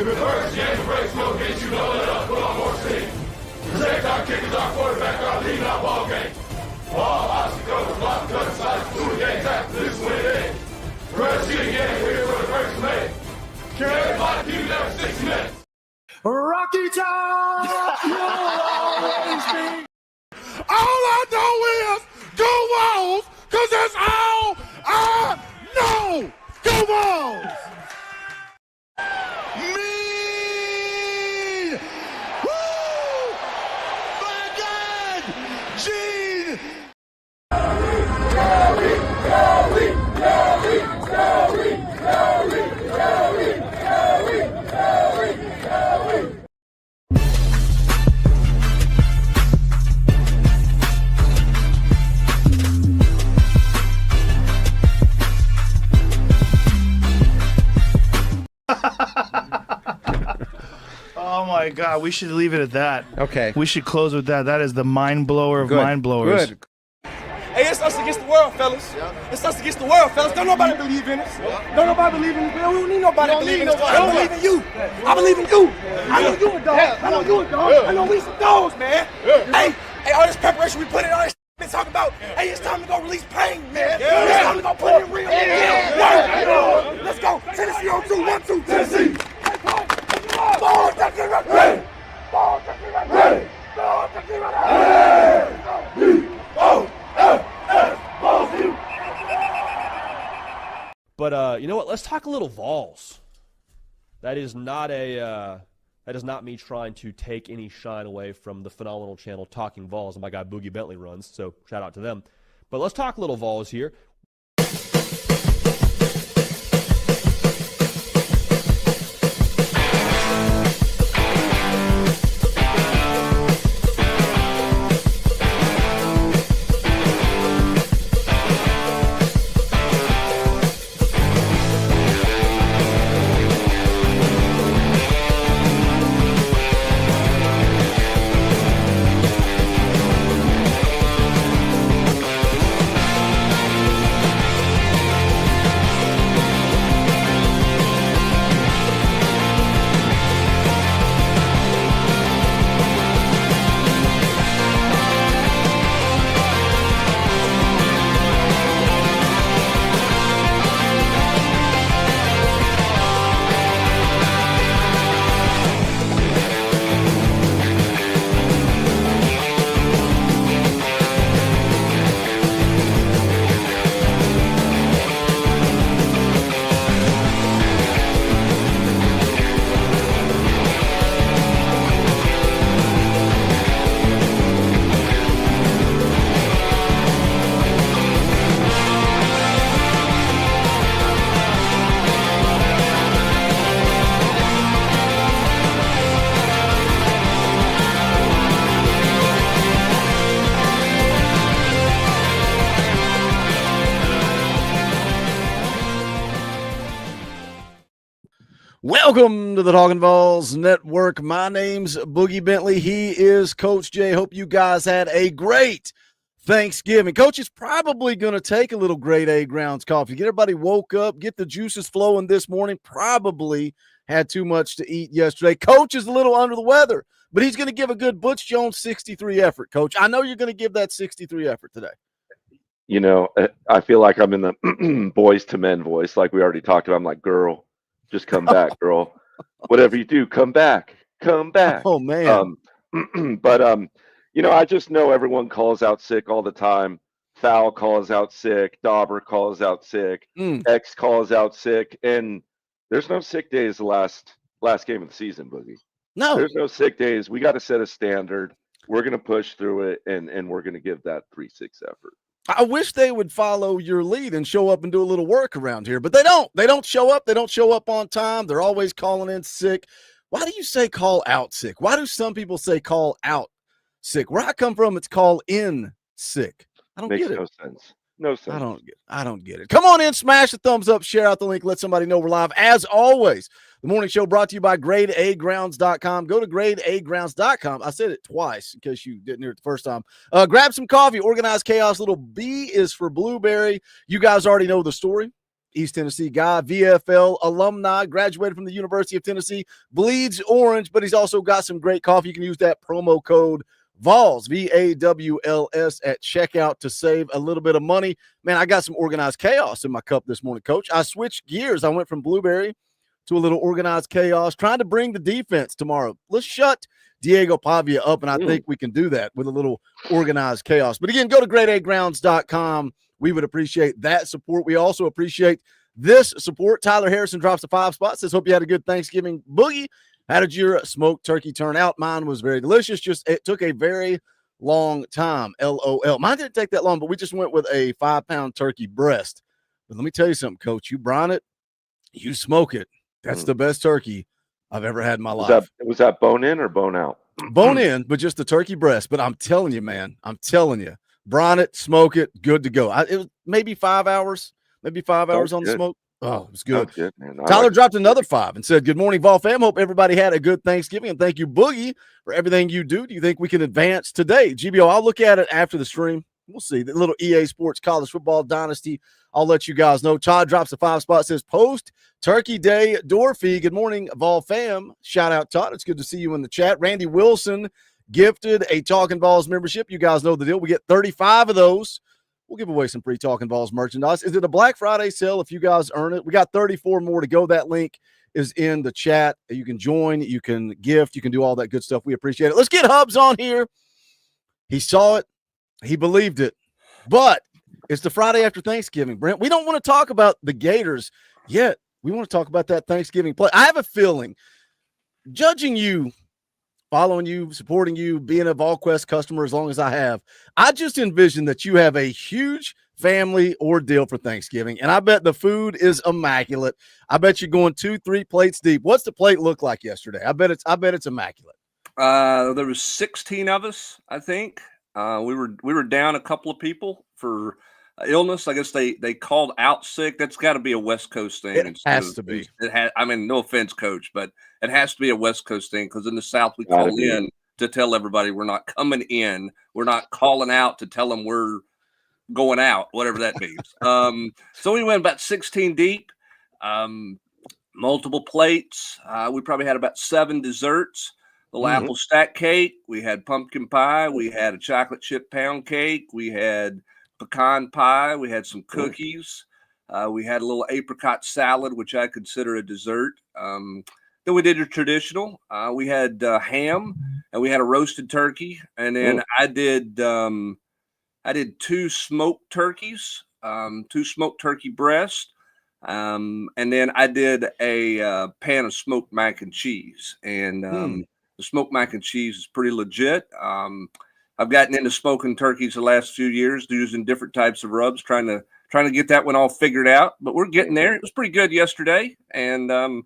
If the first game breaks, Smokey, you know it up, put on more steam. Protect our kickers, our quarterback, our lead, our ball game. All obstacles, block, cut, sides, 2 games after this win in. First shooting game, we're for the first play. Carry body, keep it every 6 minutes. Rocky Top, you'll always be. All I know is go Vols, because that's all I know. Go Vols. Mean. Woo! My God! Gene! Oh my God, we should leave it at that. Okay. We should close with that. That is the mind blower of mind blowers. Good. Hey, it's us against the world, fellas. Yeah. It's us against the world, fellas. Don't nobody believe in us. Yeah. Don't nobody believe in us. We don't need nobody to believe in us. I believe in you. I believe in you. I know you a dog. I know you a dog. I know we some dogs, man. Hey, all this preparation we put in, all this been talking about. Hey, it's time to go release pain, man. It's time to go put it in real. Let's go. Tennessee on 2, 1, 2, Tennessee. Ball, Tennessee, ready. Ball, Tennessee, ready. Ball, Tennessee, ready. But you know what? Let's talk a little Vols. That is not me trying to take any shine away from the phenomenal channel Talking Vols, and my guy Boogie Bentley runs. So shout out to them. But let's talk a little Vols here. Welcome to the Talkin VAWLS Network. My name's Boogie Bentley. He is Coach J. Hope you guys had a great Thanksgiving. Coach is probably going to take a little grade A grounds coffee. Get everybody woke up, get the juices flowing this morning. Probably had too much to eat yesterday. Coach is a little under the weather, but he's going to give a good Butch Jones 63 effort, Coach. I know you're going to give that 63 effort today. You know, I feel like I'm in the boys to men voice, like we already talked about. I'm like, girl, just come back, girl. Whatever you do, come back. Come back. Oh, man. You know, I just know everyone calls out sick all the time. Foul calls out sick. Dauber calls out sick. X calls out sick. And there's no sick days the last game of the season, Boogie. No. There's no sick days. We got to set a standard. We're going to push through it, and we're going to give that 3-6 effort. I wish they would follow your lead and show up and do a little work around here, but they don't. They don't show up. They don't show up on time. They're always calling in sick. Why do you say call out sick? Why do some people say call out sick? Where I come from, it's call in sick. I don't get it. Makes no sense. No sense. I don't get it. Come on in, smash the thumbs up, share out the link, let somebody know we're live. As always, the morning show brought to you by gradeagrounds.com. Go to gradeagrounds.com. I said it twice in case you didn't hear it the first time. Grab some coffee, organized chaos. Little B is for blueberry. You guys already know the story. East Tennessee guy, VFL alumni, graduated from the University of Tennessee, bleeds orange, but he's also got some great coffee. You can use that promo code VAWLS, VAWLS, at checkout to save a little bit of money. Man, I got some organized chaos in my cup this morning, Coach. I switched gears. I went from blueberry to a little organized chaos, trying to bring the defense tomorrow. Let's shut Diego Pavia up, and I think we can do that with a little organized chaos. But again, go to greatagrounds.com. We would appreciate that support. We also appreciate this support. Tyler Harrison drops the 5 spot, says, hope you had a good Thanksgiving, Boogie. How did your smoked turkey turn out? Mine was very delicious. Just it took a very long time. LOL. Mine didn't take that long, but we just went with a 5-pound turkey breast. But let me tell you something, Coach. You brine it, you smoke it. That's the best turkey I've ever had in my life. Was that bone in or bone out? Bone in, but just the turkey breast. But I'm telling you, man, brine it, smoke it, good to go. It was maybe 5 hours, on the smoke. Oh, it was good. Good, man. Tyler dropped another 5 and said, good morning, Vol fam. Hope everybody had a good Thanksgiving. And thank you, Boogie, for everything you do. Do you think we can advance today? GBO, I'll look at it after the stream. We'll see. The little EA Sports College Football Dynasty. I'll let you guys know. Todd drops a 5 spot, says post Turkey Day Dorfy. Good morning, Vol fam. Shout out, Todd. It's good to see you in the chat. Randy Wilson gifted a Talkin VAWLS membership. You guys know the deal. We get 35 of those. We'll give away some free Talkin VAWLS merchandise. Is it a Black Friday sale if you guys earn it? We got 34 more to go. That link is in the chat. You can join, you can gift, you can do all that good stuff. We appreciate it. Let's get Hubs on here. He saw it. He believed it. But it's the Friday after Thanksgiving, Brent. We don't want to talk about the Gators yet. We want to talk about that Thanksgiving play. I have a feeling, judging you, following you, supporting you, being a Volquest customer as long as I have, I just envision that you have a huge family ordeal for Thanksgiving, and I bet the food is immaculate. I bet you're going 2-3 plates deep. What's the plate look like yesterday? I bet it's immaculate. There was 16 of us, I think. We were down a couple of people for illness. I guess they called out sick. That's got to be a West Coast thing. It has to be. It has. I mean, no offense, Coach, but it has to be a West Coast thing because in the South we call in to tell everybody we're not coming in. We're not calling out to tell them we're going out, whatever that means. So we went about 16 deep, multiple plates. We probably had about 7 desserts. Little apple stack cake. We had pumpkin pie. We had a chocolate chip pound cake. We had pecan pie. We had some cookies. We had a little apricot salad, which I consider a dessert. Then we did a traditional. We had ham, and we had a roasted turkey. And then I did 2 smoked turkeys, 2 smoked turkey breasts. And then I did a pan of smoked mac and cheese. And the smoked mac and cheese is pretty legit. I've gotten into smoking turkeys the last few years, using different types of rubs, trying to get that one all figured out. But we're getting there. It was pretty good yesterday, and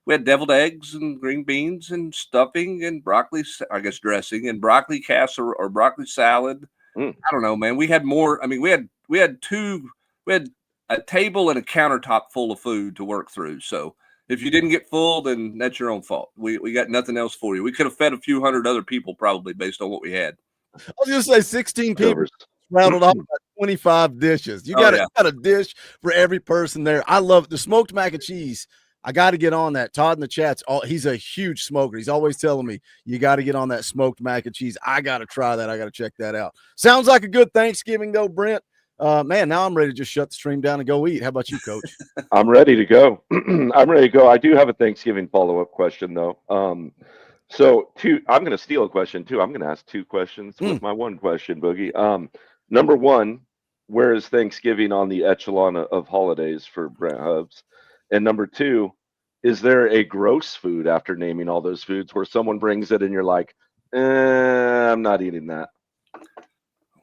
we had deviled eggs and green beans and stuffing and broccoli, I guess dressing, and broccoli casserole or broccoli salad. I don't know, man. We had more. I mean, we had a table and a countertop full of food to work through. So if you didn't get full, then that's your own fault. We got nothing else for you. We could have fed a few hundred other people probably based on what we had. I was going to say 16 people rattled off about 25 dishes. You got a dish for every person there. I love the smoked mac and cheese. I got to get on that. Todd in the chat's he's a huge smoker. He's always telling me you got to get on that smoked mac and cheese. I got to try that. I got to check that out. Sounds like a good Thanksgiving though, Brent. Man, now I'm ready to just shut the stream down and go eat. How about you, Coach? I'm ready to go. I'm ready to go. I do have a Thanksgiving follow-up question, though. I'm going to steal a question, too. I'm going to ask 2 questions with my one question, Boogie. Number 1, where is Thanksgiving on the echelon of holidays for Brent Hubs? And number 2, is there a gross food after naming all those foods where someone brings it and you're like, I'm not eating that?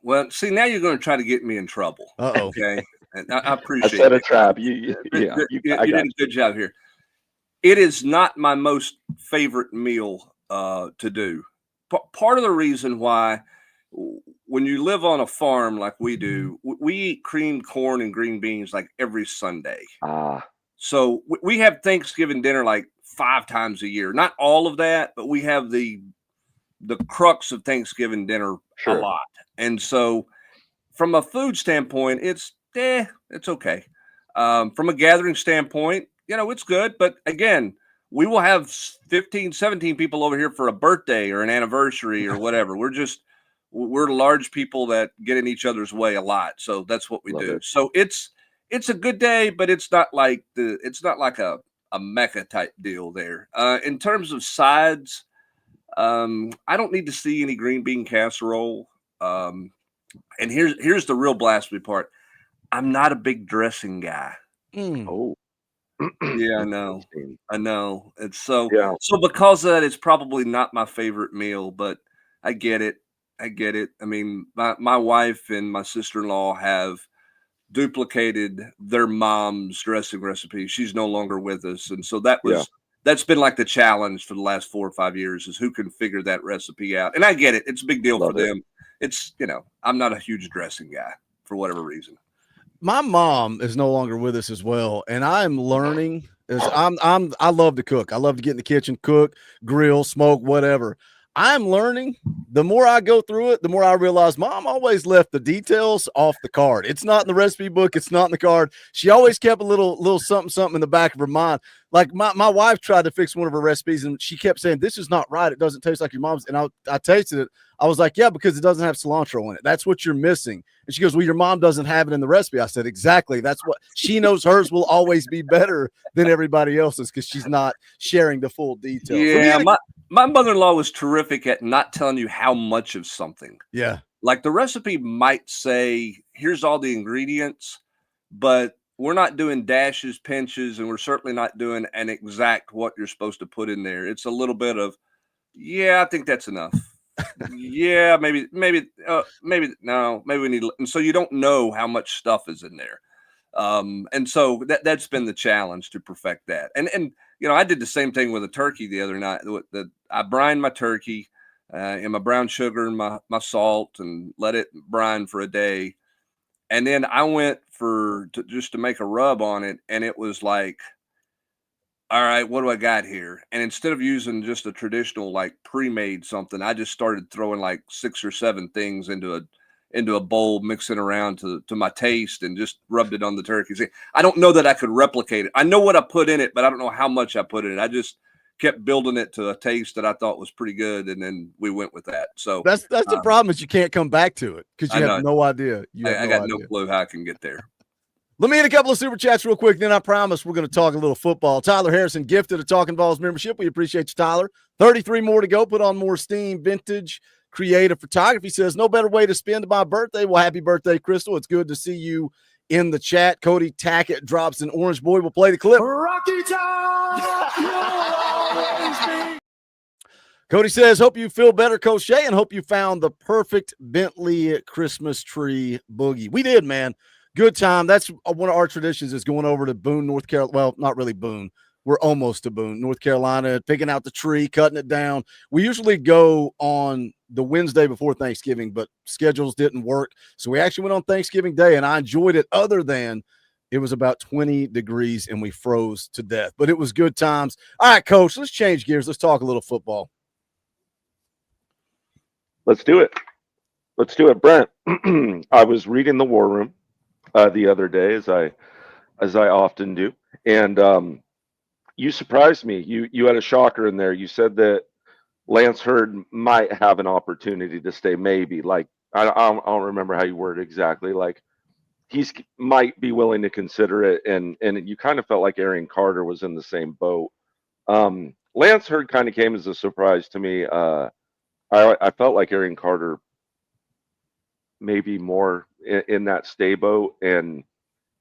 Well, see, now you're going to try to get me in trouble. Uh-oh. Okay. And I appreciate it. I set a trap. You did a good job here. It is not my most favorite meal to do. Part of the reason why, when you live on a farm like we do, we eat creamed corn and green beans like every Sunday. So we have Thanksgiving dinner like 5 times a year. Not all of that, but we have the crux of Thanksgiving dinner a lot. And so from a food standpoint, it's okay. From a gathering standpoint, it's good. But again, we will have 15, 17 people over here for a birthday or an anniversary or whatever. We're large people that get in each other's way a lot. So that's what we do. So it's a good day, but it's not like a Mecca type deal there. In terms of sides, I don't need to see any green bean casserole. And here's the real blasphemy part. I'm not a big dressing guy. Oh, yeah, I know. It's so because of that, it's probably not my favorite meal, but I get it. I mean, my wife and my sister-in-law have duplicated their mom's dressing recipe. She's no longer with us. And so that's been like the challenge for the last 4 or 5 years is who can figure that recipe out. And I get it. It's a big deal for them. It's, I'm not a huge dressing guy for whatever reason. My mom is no longer with us as well. And I'm learning I love to cook. I love to get in the kitchen, cook, grill, smoke, whatever. I'm learning. The more I go through it, the more I realize Mom always left the details off the card. It's not in the recipe book. It's not in the card. She always kept a little something in the back of her mind. Like my wife tried to fix one of her recipes, and she kept saying, "This is not right. It doesn't taste like your mom's." And I tasted it. I was like, "Yeah, because it doesn't have cilantro in it. That's what you're missing." And she goes, "Well, your mom doesn't have it in the recipe." I said, "Exactly. That's what she knows. Hers will always be better than everybody else's because she's not sharing the full details." Yeah, my mother-in-law was terrific at not telling you how much of something. Yeah. Like the recipe might say, here's all the ingredients, but we're not doing dashes, pinches, and we're certainly not doing an exact what you're supposed to put in there. It's a little bit of, I think that's enough. maybe no, maybe we need, and so you don't know how much stuff is in there. And so that's been the challenge to perfect that. And I did the same thing with a turkey the other night. I brined my turkey in my brown sugar and my salt and let it brine for a day. And then I went just to make a rub on it. And it was like, all right, what do I got here? And instead of using just a traditional, like pre-made something, I just started throwing like 6 or 7 things into a bowl, mixing around to my taste, and just rubbed it on the turkey. See, I don't know that I could replicate it. I know what I put in it, but I don't know how much I put in it. I just kept building it to a taste that I thought was pretty good, and then we went with that. So that's the problem is you can't come back to it because you have no idea. I got no clue how I can get there. Let me hit a couple of super chats real quick. Then I promise we're going to talk a little football. Tyler Harrison gifted a Talkin VAWLS membership. We appreciate you, Tyler. 33 more to go. Put on more steam. Vintage creative photography says, no better way to spend my birthday. Well, happy birthday, Crystal. It's good to see you in the chat. Cody Tackett drops an Orange Boy. We'll play the clip. Rocky Top! Cody says, hope you feel better, Coach Shay, and hope you found the perfect Bentley Christmas tree boogie. We did, man. Good time. That's one of our traditions is going over to Boone, North Carolina. Well, not really Boone. We're almost to Boone, North Carolina, picking out the tree, cutting it down. We usually go on the Wednesday before Thanksgiving, but schedules didn't work. So we actually went on Thanksgiving Day, and I enjoyed it other than it was about 20 degrees and we froze to death. But it was good times. All right, Coach, let's change gears. Let's talk a little football. Let's do it. Let's do it, Brent. I was reading the War Room the other day, as I often do, and you surprised me. You had a shocker in there. You said that Lance Hurd might have an opportunity to stay, maybe. Like I don't remember how you worded it exactly. Like he's might be willing to consider it, and you kind of felt like Arian Carter was in the same boat. Lance Hurd kind of came as a surprise to me. I felt like Arian Carter maybe more in that stay boat, and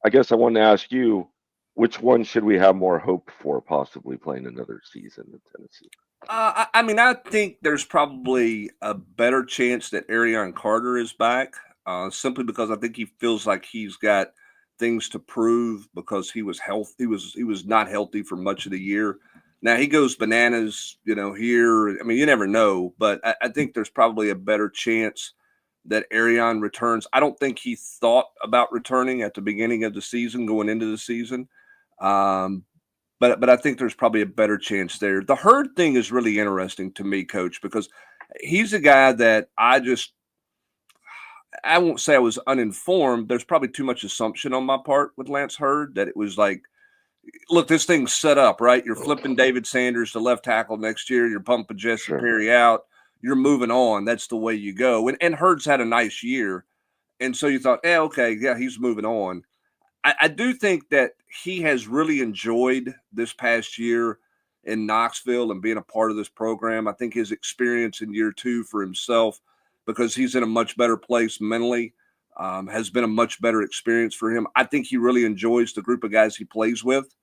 I guess I wanted to ask you, which one should we have more hope for possibly playing another season in Tennessee? I mean, I think there's probably a better chance that Arian Carter is back, simply because I think he feels like he's got things to prove because he was not healthy for much of the year. Now he goes bananas, here. I mean, you never know, but I think there's probably a better chance that Arian returns. I don't think he thought about returning at the beginning of the season, going into the season. But I think there's probably a better chance there. The Hurd thing is really interesting to me, Coach, because he's a guy that I won't say I was uninformed. There's probably too much assumption on my part with Lance Hurd that it was like, look, this thing's set up, right? You're flipping David Sanders to left tackle next year. You're pumping Jesse Perry out. You're moving on. That's the way you go. And Hurd's had a nice year. And so you thought, okay, yeah, he's moving on. I do think that he has really enjoyed this past year in Knoxville and being a part of this program. I think his experience in year 2 for himself, because he's in a much better place mentally, has been a much better experience for him. I think he really enjoys the group of guys he plays with.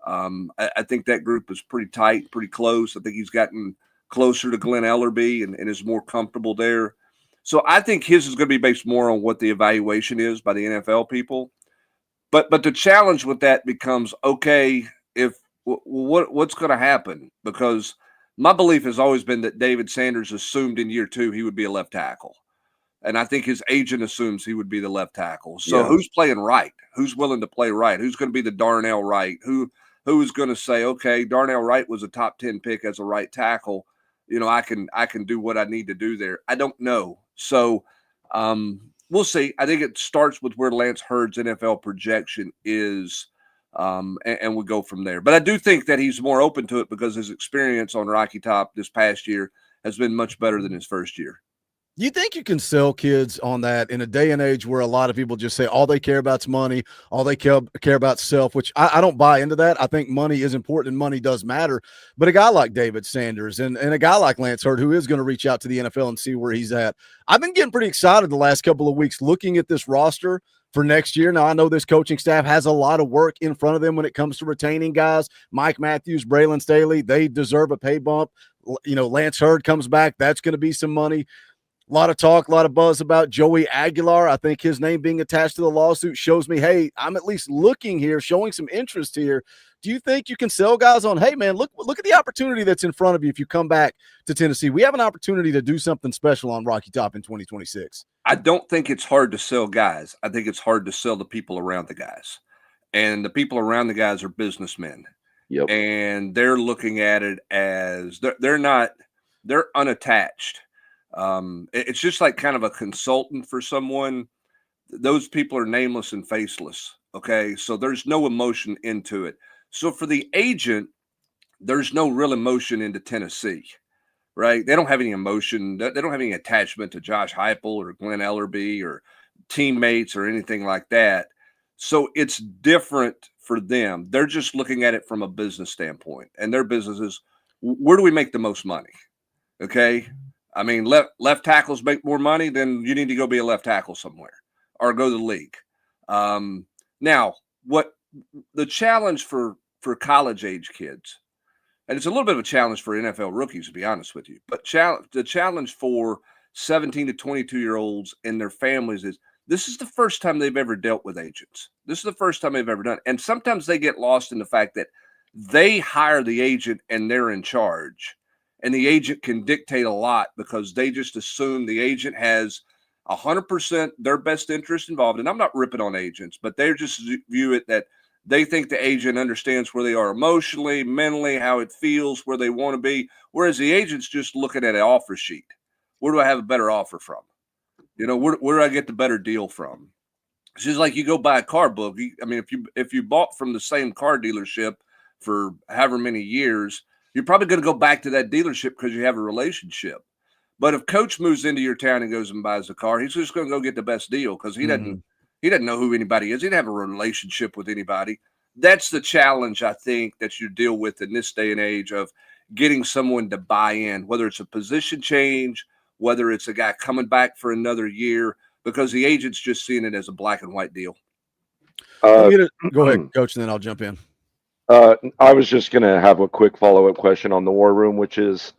I think that group is pretty tight, pretty close. I think he's gotten closer to Glenn Ellerby and is more comfortable there. So I think his is going to be based more on what the evaluation is by the NFL people. But the challenge with that becomes, okay, if what's going to happen? Because my belief has always been that David Sanders assumed in year 2 he would be a left tackle. And I think his agent assumes he would be the left tackle. So who's playing right? Who's willing to play right? Who's going to be the Darnell Wright? Who is going to say, okay, Darnell Wright was a top 10 pick as a right tackle. I can do what I need to do there. I don't know. So we'll see. I think it starts with where Lance Hurd's NFL projection is, and we'll go from there. But I do think that he's more open to it because his experience on Rocky Top this past year has been much better than his first year. You think you can sell kids on that in a day and age where a lot of people just say all they care about is money, all they care about self, which I don't buy into that. I think money is important and money does matter. But a guy like David Sanders and a guy like Lance Hurd, who is going to reach out to the NFL and see where he's at, I've been getting pretty excited the last couple of weeks looking at this roster for next year. Now, I know this coaching staff has a lot of work in front of them when it comes to retaining guys. Mike Matthews, Braylon Staley, they deserve a pay bump. Lance Hurd comes back. That's going to be some money. A lot of talk, a lot of buzz about Joey Aguilar. I think his name being attached to the lawsuit shows me, hey, I'm at least looking here, showing some interest here. Do you think you can sell guys on, hey, man, look at the opportunity that's in front of you if you come back to Tennessee? We have an opportunity to do something special on Rocky Top in 2026. I don't think it's hard to sell guys. I think it's hard to sell the people around the guys. And the people around the guys are businessmen. Yep. And they're looking at it as they're unattached. It's just like kind of a consultant for someone. Those people are nameless and faceless. Okay. So there's no emotion into it. So for the agent, there's no real emotion into Tennessee, right? They don't have any emotion. They don't have any attachment to Josh Heupel or Glenn Ellerby or teammates or anything like that. So it's different for them. They're just looking at it from a business standpoint, and their business is, where do we make the most money? Okay. I mean, left tackles make more money, then you need to go be a left tackle somewhere or go to the league. Now, what the challenge for college age kids, and it's a little bit of a challenge for NFL rookies, to be honest with you, but the challenge for 17 to 22-year-olds and their families is this is the first time they've ever dealt with agents. This is the first time they've ever done it. And sometimes they get lost in the fact that they hire the agent and they're in charge. And the agent can dictate a lot because they just assume the agent has 100% their best interest involved. And I'm not ripping on agents, but they just view it that they think the agent understands where they are emotionally, mentally, how it feels, where they want to be. Whereas the agent's just looking at an offer sheet. Where do I have a better offer from? Where do I get the better deal from? It's just like you go buy a car book. I mean, if you bought from the same car dealership for however many years, you're probably going to go back to that dealership because you have a relationship. But if Coach moves into your town and goes and buys a car, he's just going to go get the best deal because he doesn't know who anybody is. He doesn't have a relationship with anybody. That's the challenge, I think, that you deal with in this day and age of getting someone to buy in, whether it's a position change, whether it's a guy coming back for another year, because the agent's just seeing it as a black and white deal. Go ahead, Coach, and then I'll jump in. I was just going to have a quick follow-up question on the War Room, which is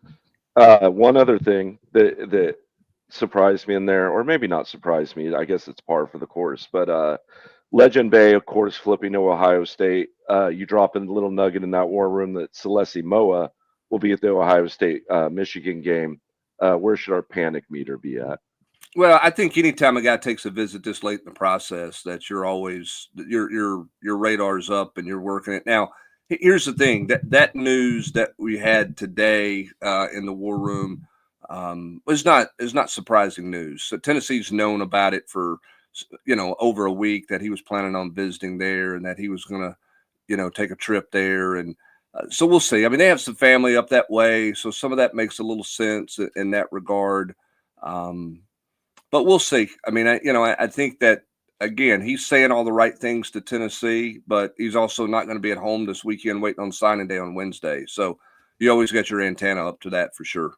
one other thing that surprised me in there, or maybe not surprised me. I guess it's par for the course. But Legend Bay, of course, flipping to Ohio State. You drop in the little nugget in that War Room that Celeste Moa will be at the Ohio State-Michigan game. Where should our panic meter be at? Well, I think anytime a guy takes a visit this late in the process, that you're always your radar's up and you're working it. Now, here's the thing: that news that we had today in the War Room, is not surprising news. So Tennessee's known about it for, over a week, that he was planning on visiting there and that he was going to, take a trip there. And so we'll see. I mean, they have some family up that way, so some of that makes a little sense in that regard. But we'll see. I mean, I think that, again, he's saying all the right things to Tennessee, but he's also not going to be at home this weekend waiting on signing day on Wednesday. So you always got your antenna up to that for sure.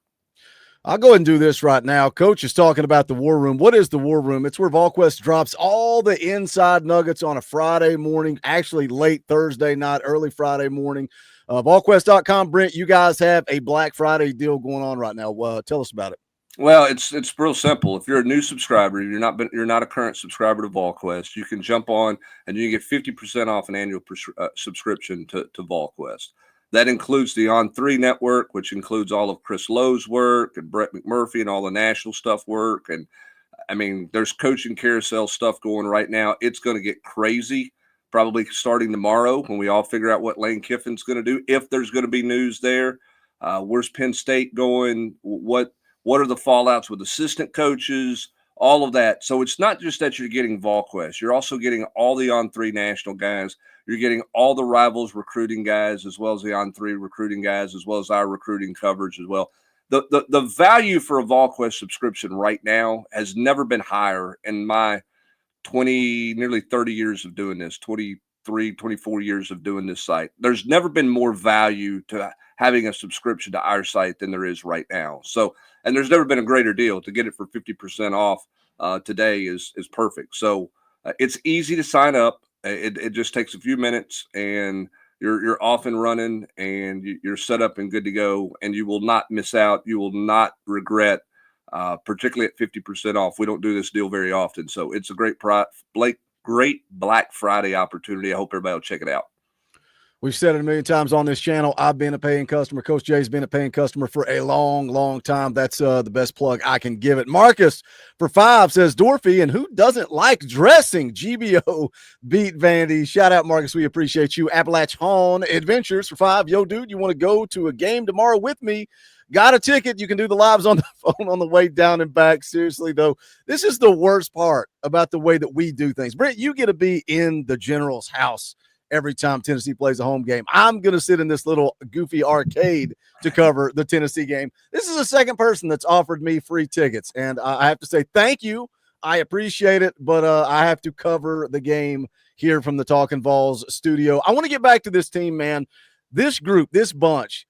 I'll go ahead and do this right now. Coach is talking about the War Room. What is the War Room? It's where Volquest drops all the inside nuggets on a Friday morning, actually late Thursday night, early Friday morning. Volquest.com, Brent, you guys have a Black Friday deal going on right now. Tell us about it. Well, it's real simple. If you're a new subscriber, you're not a current subscriber to Volquest, you can jump on and you can get 50% off an annual subscription to Volquest. That includes the On3 network, which includes all of Chris Lowe's work and Brett McMurphy and all the national stuff work. And I mean, there's coaching carousel stuff going right now. It's going to get crazy, probably starting tomorrow when we all figure out what Lane Kiffin's going to do, if there's going to be news there. Where's Penn State going? What are the fallouts with assistant coaches? All of that. So it's not just that you're getting Volquest. You're also getting all the On3 national guys. You're getting all the Rivals recruiting guys, as well as the On3 recruiting guys, as well as our recruiting coverage as well. The value for a Volquest subscription right now has never been higher in my nearly 30 years of doing this, 23, 24 years of doing this site. There's never been more value to having a subscription to our site than there is right now. So, and there's never been a greater deal. To get it for 50% off today is perfect. So it's easy to sign up. It just takes a few minutes and you're off and running and you're set up and good to go, and you will not miss out. You will not regret, particularly at 50% off. We don't do this deal very often. So it's a great Black Friday opportunity. I hope everybody will check it out. We've said it a million times on this channel. I've been a paying customer. Coach Jay's been a paying customer for a long, long time. That's the best plug I can give it. Marcus for 5 says, Dorfy, and who doesn't like dressing? GBO beat Vandy. Shout out, Marcus. We appreciate you. Appalachian Adventures for 5. Yo, dude, you want to go to a game tomorrow with me? Got a ticket. You can do the lives on the phone on the way down and back. Seriously, though, this is the worst part about the way that we do things. Brent, you get to be in the general's house every time Tennessee plays a home game. I'm going to sit in this little goofy arcade to cover the Tennessee game. This is the second person that's offered me free tickets, and I have to say thank you. I appreciate it, but I have to cover the game here from the Talkin Vols studio. I want to get back to this team, man. This group, this bunch,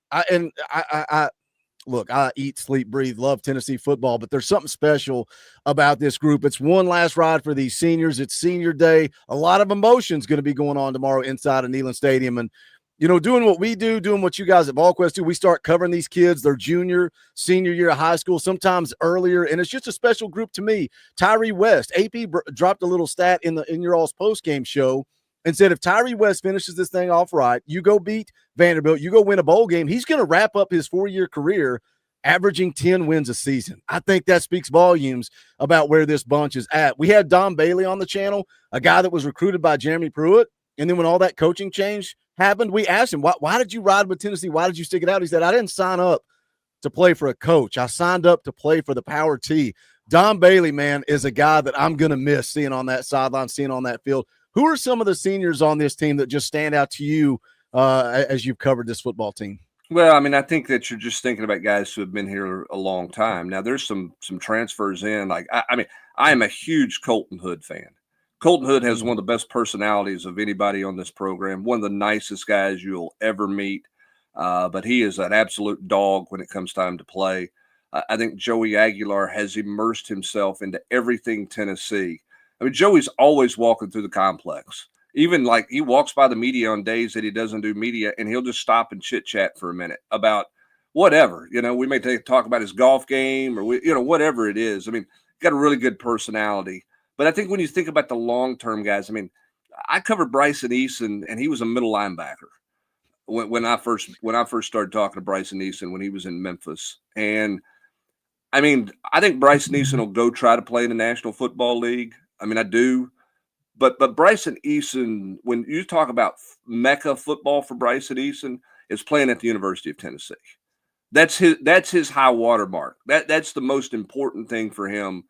look, I eat, sleep, breathe, love Tennessee football, but there's something special about this group. It's one last ride for these seniors. It's senior day. A lot of emotions going to be going on tomorrow inside of Neyland Stadium. And, doing what we do, doing what you guys at Volquest do, we start covering these kids, their junior, senior year of high school, sometimes earlier. And it's just a special group to me. Tyree West, AP dropped a little stat in your all's postgame show and said if Tyree West finishes this thing off right, you go beat Vanderbilt, you go win a bowl game, he's going to wrap up his 4-year career averaging 10 wins a season. I think that speaks volumes about where this bunch is at. We had Don Bailey on the channel, a guy that was recruited by Jeremy Pruitt, and then when all that coaching change happened, we asked him, why did you ride with Tennessee? Why did you stick it out? He said, I didn't sign up to play for a coach. I signed up to play for the Power T. Don Bailey, man, is a guy that I'm going to miss seeing on that sideline, seeing on that field. Who are some of the seniors on this team that just stand out to you as you've covered this football team? Well, I mean, I think that you're just thinking about guys who have been here a long time. Now, there's some transfers in. Like, I am a huge Colton Hood fan. Colton Hood has one of the best personalities of anybody on this program, one of the nicest guys you'll ever meet. But he is an absolute dog when it comes time to play. I think Joey Aguilar has immersed himself into everything Tennessee. I mean, Joey's always walking through the complex. Even like he walks by the media on days that he doesn't do media, and he'll just stop and chit chat for a minute about whatever. We may talk about his golf game or whatever it is. I mean, got a really good personality. But I think when you think about the long-term guys, I mean, I covered Bryson Eason, and he was a middle linebacker when I first started talking to Bryson Eason when he was in Memphis. And I mean, I think Bryson Eason will go try to play in the National Football League. I mean, I do. But Bryson Eason, when you talk about Mecca football for Bryson Eason, is playing at the University of Tennessee. That's his high water mark. That's the most important thing for him,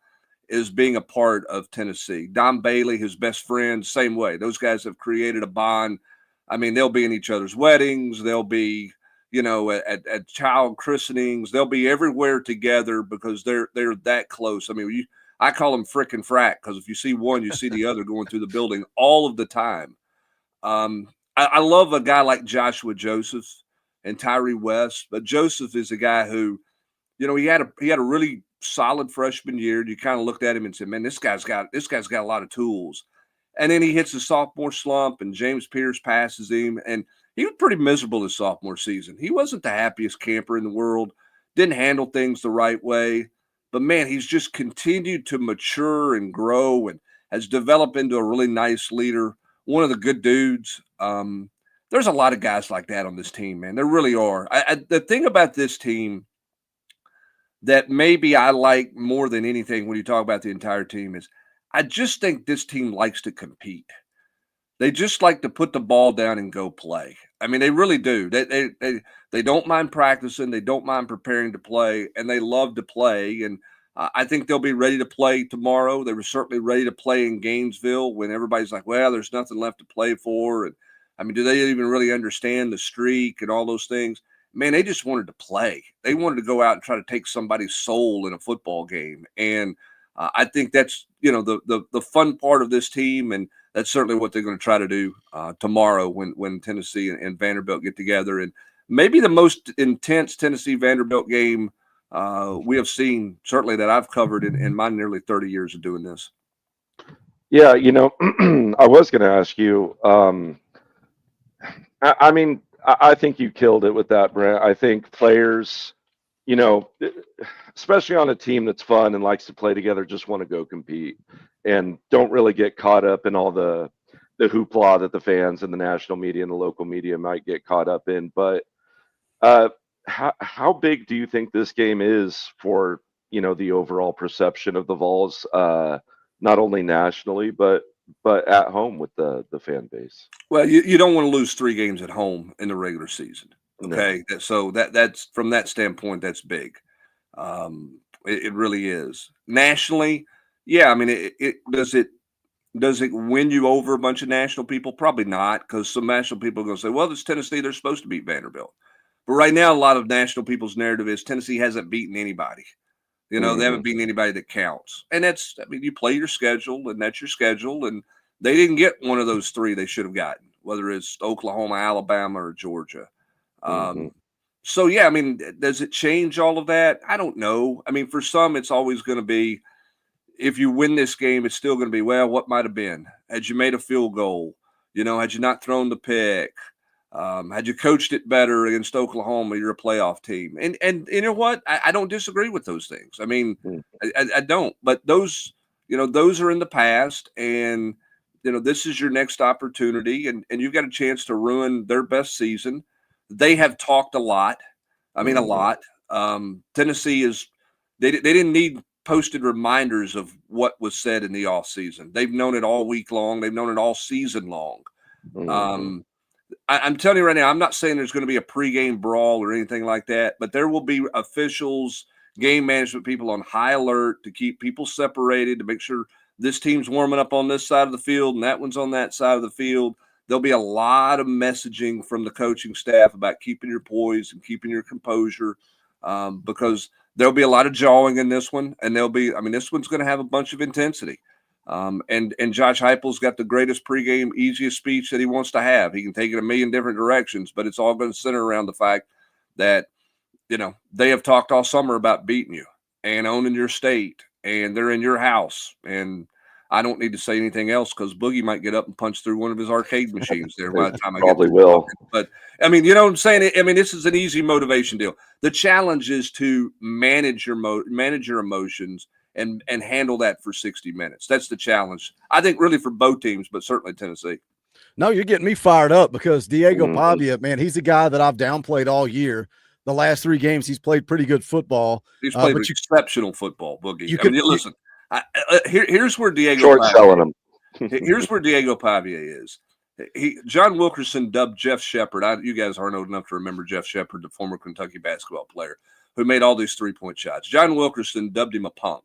is being a part of Tennessee. Don Bailey, his best friend, same way. Those guys have created a bond. I mean, they'll be in each other's weddings. They'll be, at child christenings. They'll be everywhere together because they're that close. I mean, I call them frick and frack, because if you see one, you see the other going through the building all of the time. I love a guy like Joshua Joseph and Tyree West, but Joseph is a guy who, he had a really solid freshman year. You kind of looked at him and said, man, this guy's got a lot of tools. And then he hits the sophomore slump, and James Pierce passes him, and he was pretty miserable his sophomore season. He wasn't the happiest camper in the world, didn't handle things the right way. But, man, he's just continued to mature and grow and has developed into a really nice leader, one of the good dudes. There's a lot of guys like that on this team, man. There really are. The thing about this team that maybe I like more than anything when you talk about the entire team is I just think this team likes to compete. They just like to put the ball down and go play. I mean, they really do. They don't mind practicing. They don't mind preparing to play, and they love to play. And I think they'll be ready to play tomorrow. They were certainly ready to play in Gainesville when everybody's like, well, there's nothing left to play for. And I mean, do they even really understand the streak and all those things? Man, they just wanted to play. They wanted to go out and try to take somebody's soul in a football game. And I think that's, the fun part of this team. And that's certainly what they're going to try to do tomorrow when Tennessee and Vanderbilt get together. And maybe the most intense Tennessee-Vanderbilt game we have seen, certainly that I've covered in my nearly 30 years of doing this. Yeah, I was going to ask you, I mean, I think you killed it with that, Brent. I think players, especially on a team that's fun and likes to play together, just want to go compete and don't really get caught up in all the hoopla that the fans and the national media and the local media might get caught up in. But how big do you think this game is for, the overall perception of the Vols, not only nationally, but at home with the fan base? Well, you don't want to lose 3 games at home in the regular season. Okay. No. So that's from that standpoint, that's big. It really is. Nationally, yeah. I mean, does it win you over a bunch of national people? Probably not, because some national people are going to say, well, it's Tennessee, they're supposed to beat Vanderbilt. But right now, a lot of national people's narrative is Tennessee hasn't beaten anybody. They haven't beaten anybody that counts. And you play your schedule, and that's your schedule. And they didn't get one of those 3 they should have gotten, whether it's Oklahoma, Alabama, or Georgia. So, yeah, I mean, does it change all of that? I don't know. I mean, for some, it's always going to be, if you win this game, it's still going to be, well, what might have been? Had you made a field goal? Had you not thrown the pick? Had you coached it better against Oklahoma, you're a playoff team. And you know what? I don't disagree with those things. I mean, I don't. But those are in the past, and this is your next opportunity, and you've got a chance to ruin their best season. They have talked a lot. I mean, a lot. Tennessee they didn't need posted reminders of what was said in the offseason. They've known it all week long. They've known it all season long. I'm telling you right now, I'm not saying there's going to be a pregame brawl or anything like that, but there will be officials, game management people on high alert to keep people separated, to make sure this team's warming up on this side of the field and that one's on that side of the field. There'll be a lot of messaging from the coaching staff about keeping your poise and keeping your composure, because there'll be a lot of jawing in this one, and this one's going to have a bunch of intensity. And Josh Heupel's got the greatest pregame, easiest speech that he wants to have. He can take it a million different directions, but it's all going to center around the fact that, they have talked all summer about beating you and owning your state, and they're in your house. And I don't need to say anything else, because Boogie might get up and punch through one of his arcade machines there by the time I probably will. But I mean, you know what I'm saying? I mean, this is an easy motivation deal. The challenge is to manage your emotions and handle that for 60 minutes. That's the challenge, I think, really for both teams, but certainly Tennessee. No, you're getting me fired up, because Diego Pavia, man, he's a guy that I've downplayed all year. The last 3 games, he's played pretty good football. He's played exceptional football, Boogie. Listen, here's where Diego short selling him. Here's where Diego Pavia is. John Wilkerson dubbed Jeff Shepard. You guys aren't old enough to remember Jeff Shepard, the former Kentucky basketball player who made all these 3-point shots. John Wilkerson dubbed him a punk.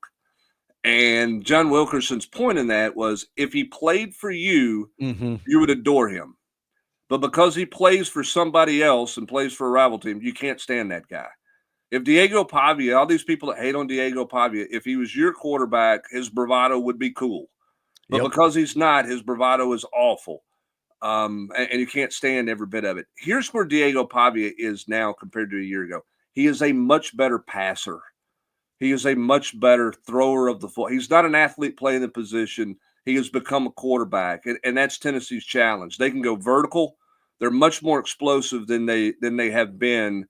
And John Wilkerson's point in that was if he played for you, you would adore him. But because he plays for somebody else and plays for a rival team, you can't stand that guy. If Diego Pavia, all these people that hate on Diego Pavia, if he was your quarterback, his bravado would be cool. But because he's not, his bravado is awful. And you can't stand every bit of it. Here's where Diego Pavia is now compared to a year ago. He is a much better passer. He is a much better thrower of the football. He's not an athlete playing the position. He has become a quarterback, and that's Tennessee's challenge. They can go vertical. They're much more explosive than they have been,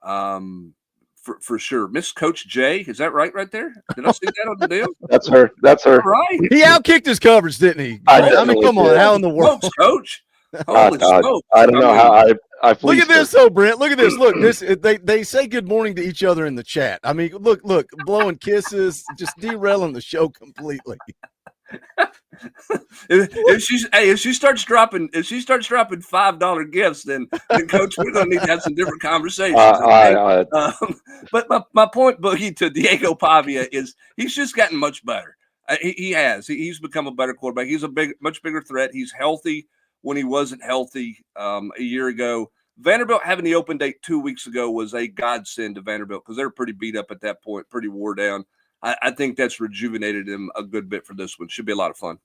for sure. Miss Coach J, is that right there? Did I see that on the deal? That's her. That's her. All right. He outkicked his coverage, didn't he? I mean, come on. How in the world? Smokes, Coach. Holy smokes. I don't know how I look at this, though, Brent. Look at this. Look, they say good morning to each other in the chat. I mean, look, blowing kisses, just derailing the show completely. if she starts dropping $5 gifts, then Coach, we're gonna need to have some different conversations. Okay? But my point, Boogie, to Diego Pavia is he's just gotten much better. He's become a better quarterback. He's much bigger threat. He's healthy when he wasn't healthy a year ago. Vanderbilt having the open date 2 weeks ago was a godsend to Vanderbilt because they were pretty beat up at that point, pretty wore down. I think that's rejuvenated him a good bit for this one. Should be a lot of fun.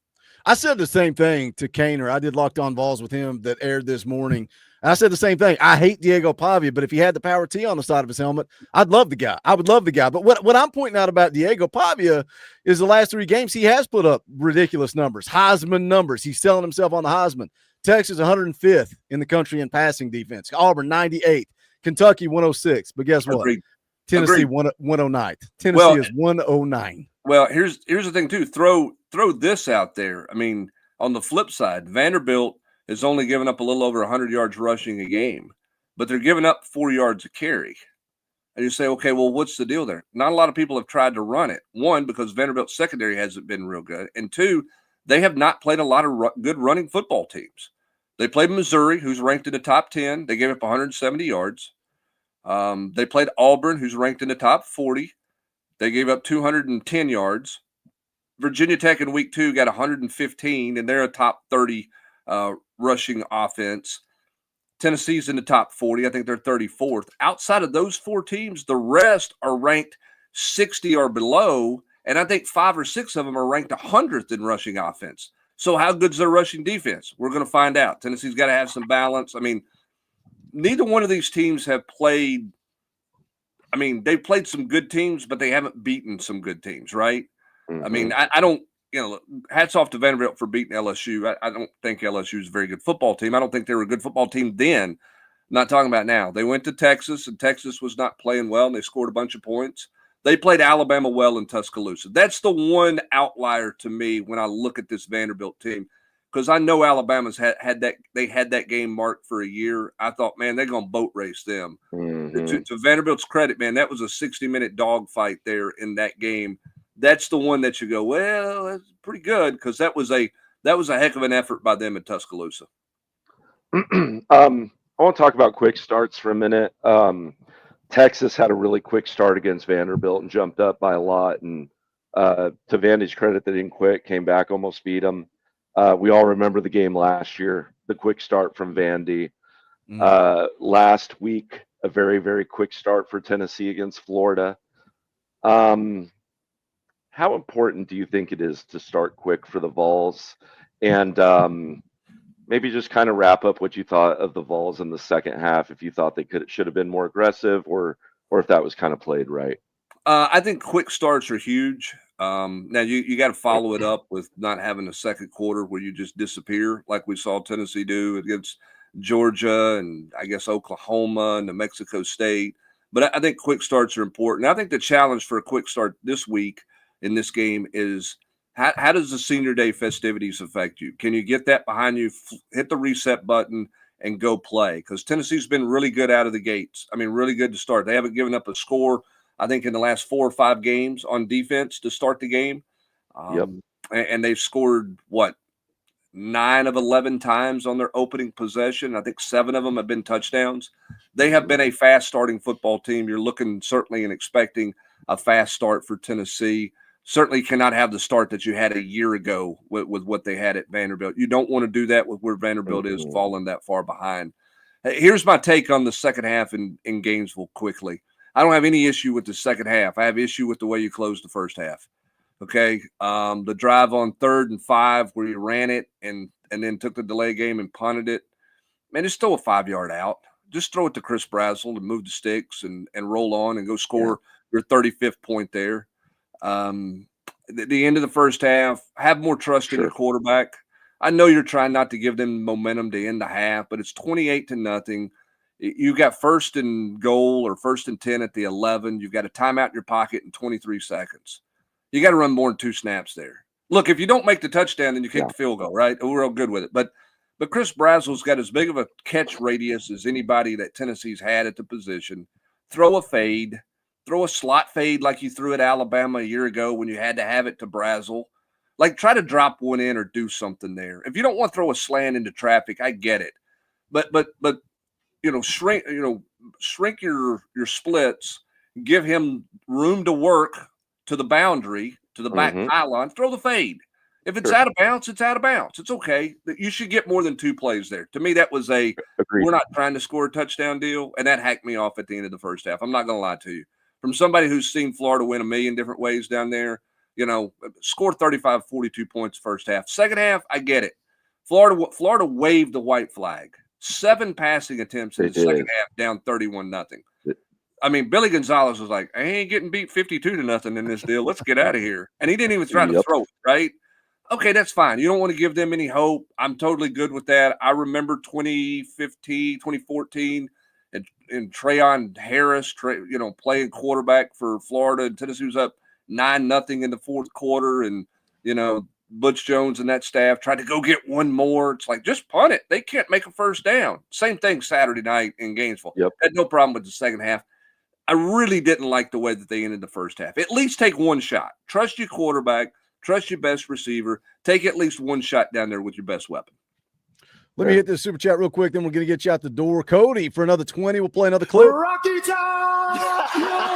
I said the same thing to Kaner. I did Locked On Vols with him that aired this morning. I said the same thing. I hate Diego Pavia, but if he had the power T on the side of his helmet, I'd love the guy. I would love the guy. But what I'm pointing out about Diego Pavia is the last 3 games he has put up ridiculous numbers, Heisman numbers. He's selling himself on the Heisman. Texas 105th in the country in passing defense. Auburn 98th. Kentucky 106. But guess what? Agreed. Tennessee 109. Tennessee is 109. Well, here's the thing too. Throw this out there. I mean, on the flip side, Vanderbilt has only given up a little over 100 yards rushing a game, but they're giving up 4 yards a carry. And you say, okay, well, what's the deal there? Not a lot of people have tried to run it. One, because Vanderbilt's secondary hasn't been real good, and two, they have not played a lot of good running football teams. They played Missouri, who's ranked in the top 10. They gave up 170 yards. They played Auburn, who's ranked in the top 40. They gave up 210 yards. Virginia Tech in week 2 got 115, and they're a top 30 rushing offense. Tennessee's in the top 40. I think they're 34th. Outside of those 4 teams, the rest are ranked 60 or below, and I think 5 or 6 of them are ranked 100th in rushing offense. So how good's their rushing defense? We're going to find out. Tennessee's got to have some balance. I mean, neither one of these teams have played – I mean, they've played some good teams, but they haven't beaten some good teams, right? Mm-hmm. I mean, I don't – hats off to Vanderbilt for beating LSU. I don't think LSU is a very good football team. I don't think they were a good football team then. I'm not talking about now. They went to Texas, and Texas was not playing well, and they scored a bunch of points. They played Alabama well in Tuscaloosa. That's the one outlier to me when I look at this Vanderbilt team, because I know Alabama's had that game marked for a year. I thought, man, they're going to boat race them. Mm-hmm. To Vanderbilt's credit, man, that was a 60-minute dogfight there in that game. That's the one that you go, well, that's pretty good, because that was a heck of an effort by them in Tuscaloosa. I want to talk about quick starts for a minute. Texas had a really quick start against Vanderbilt and jumped up by a lot. And to Vandy's credit, they didn't quit, came back, almost beat them. We all remember the game last year, the quick start from Vandy. Last week, a very, very quick start for Tennessee against Florida. How important do you think it is to start quick for the Vols? And maybe just kind of wrap up what you thought of the Vols in the second half, if you thought they should have been more aggressive, or if that was kind of played right. I think quick starts are huge. Now you got to follow it up with not having a second quarter where you just disappear like we saw Tennessee do against Georgia and I guess Oklahoma and New Mexico State. But I think quick starts are important. I think the challenge for a quick start this week in this game is how does the senior day festivities affect you? Can you get that behind you, hit the reset button, and go play? Because Tennessee's been really good out of the gates. I mean, really good to start. They haven't given up a score, I think, in the last 4 or 5 games on defense to start the game. And they've scored, 9 of 11 times on their opening possession. I think 7 of them have been touchdowns. They have been a fast starting football team. You're looking certainly and expecting a fast start for Tennessee. Certainly cannot have the start that you had a year ago with what they had at Vanderbilt. You don't want to do that with where Vanderbilt is falling that far behind. Here's my take on the second half in Gainesville quickly. I don't have any issue with the second half. I have issue with the way you closed the first half. Okay. The drive on 3rd and 5 where you ran it and then took the delay game and punted it. Man, just throw a 5-yard out. Just throw it to Chris Brazzell and move the sticks and roll on and go score your 35th point there. The end of the first half, have more trust in your quarterback. I know you're trying not to give them momentum to end the half, but it's 28-0. You got 1st and goal or 1st and 10 at the 11. You've got a timeout in your pocket in 23 seconds. You got to run more than 2 snaps there. Look, if you don't make the touchdown, then you kick the field goal, right? We're all good with it. But Chris Brazzell's got as big of a catch radius as anybody that Tennessee's had at the position. Throw a fade. Throw a slot fade like you threw at Alabama a year ago when you had to have it to Brazzell. Like, try to drop one in or do something there. If you don't want to throw a slant into traffic, I get it. But shrink your splits, give him room to work to the boundary, to the back pylon, throw the fade. If it's out of bounds, it's out of bounds. It's okay. You should get more than 2 plays there. To me, that was we're not trying to score a touchdown deal, and that hacked me off at the end of the first half. I'm not going to lie to you. From somebody who's seen Florida win a million different ways down there, scored 35, 42 points first half. Second half, I get it. Florida waved the white flag. 7 passing attempts in the second half, down 31-0. I mean, Billy Gonzalez was like, I ain't getting beat 52-0 in this deal. Let's get out of here. And he didn't even try to throw it, right? Okay, that's fine. You don't want to give them any hope. I'm totally good with that. I remember 2015, 2014, and Trayon Harris, playing quarterback for Florida. And Tennessee was up 9-0 in the fourth quarter. And, Butch Jones and that staff tried to go get one more. It's like, just punt it. They can't make a first down. Same thing Saturday night in Gainesville. Had no problem with the second half. I really didn't like the way that they ended the first half. At least take one shot. Trust your quarterback. Trust your best receiver. Take at least one shot down there with your best weapon. Let me hit this super chat real quick, then we're going to get you out the door. Cody, for another 20, we'll play another clip. Rocky Top!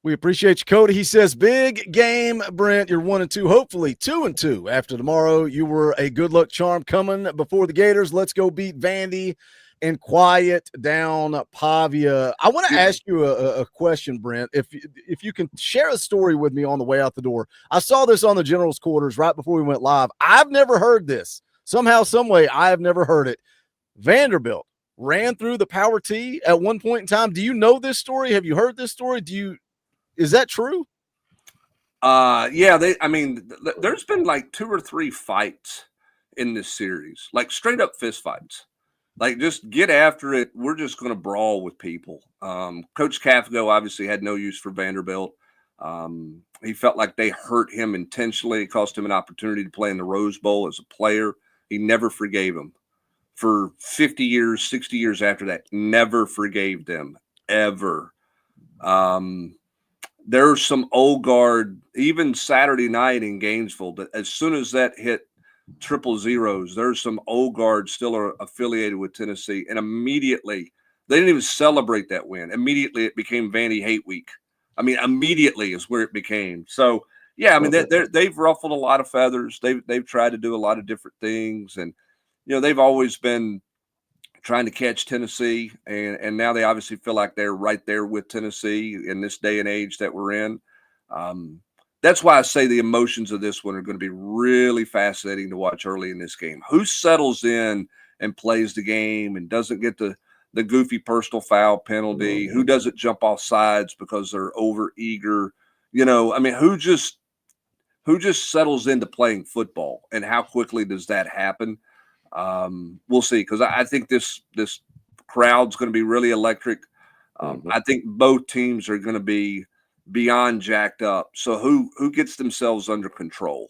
We appreciate you, Cody. He says, big game, Brent. You're 1-2, hopefully 2-2 after tomorrow. You were a good luck charm coming before the Gators. Let's go beat Vandy and quiet down Pavia. I want to ask you a question, Brent. If you can share a story with me on the way out the door. I saw this on the general's quarters right before we went live. I've never heard this. Somehow, some way, I have never heard it. Vanderbilt ran through the power T at one point in time. Do you know this story? Have you heard this story? Is that true? There's been like 2 or 3 fights in this series, like straight up fist fights. Like, just get after it. We're just going to brawl with people. Coach Kafgo obviously had no use for Vanderbilt. He felt like they hurt him intentionally. It cost him an opportunity to play in the Rose Bowl as a player. He never forgave him. For 50 years, 60 years after that, never forgave them, ever. There's some old guard, even Saturday night in Gainesville, that as soon as that hit 000, there's some old guards still are affiliated with Tennessee, and immediately they didn't even celebrate that win. Immediately it became Vandy Hate Week. I mean, immediately is where it became. So yeah, I mean, they've ruffled a lot of feathers. They've tried to do a lot of different things, and they've always been trying to catch Tennessee, and now they obviously feel like they're right there with Tennessee in this day and age that we're in. That's why I say the emotions of this one are going to be really fascinating to watch early in this game. Who settles in and plays the game and doesn't get the goofy personal foul penalty? Who doesn't jump off sides because they're over eager? Who just settles into playing football, and how quickly does that happen? We'll see, because I think this crowd's going to be really electric. I think both teams are going to be beyond jacked up. So who gets themselves under control?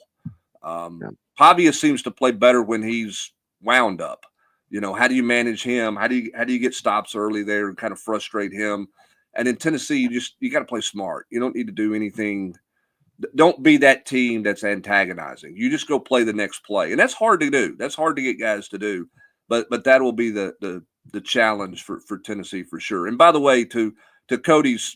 Pavia seems to play better when he's wound up. How do you manage him? How do you get stops early there and kind of frustrate him? And in Tennessee, you got to play smart. You don't need to do anything don't be that team that's antagonizing. You just go play the next play. And that's hard to do. That's hard to get guys to do. But that will be the challenge for Tennessee for sure. And by the way, to Cody's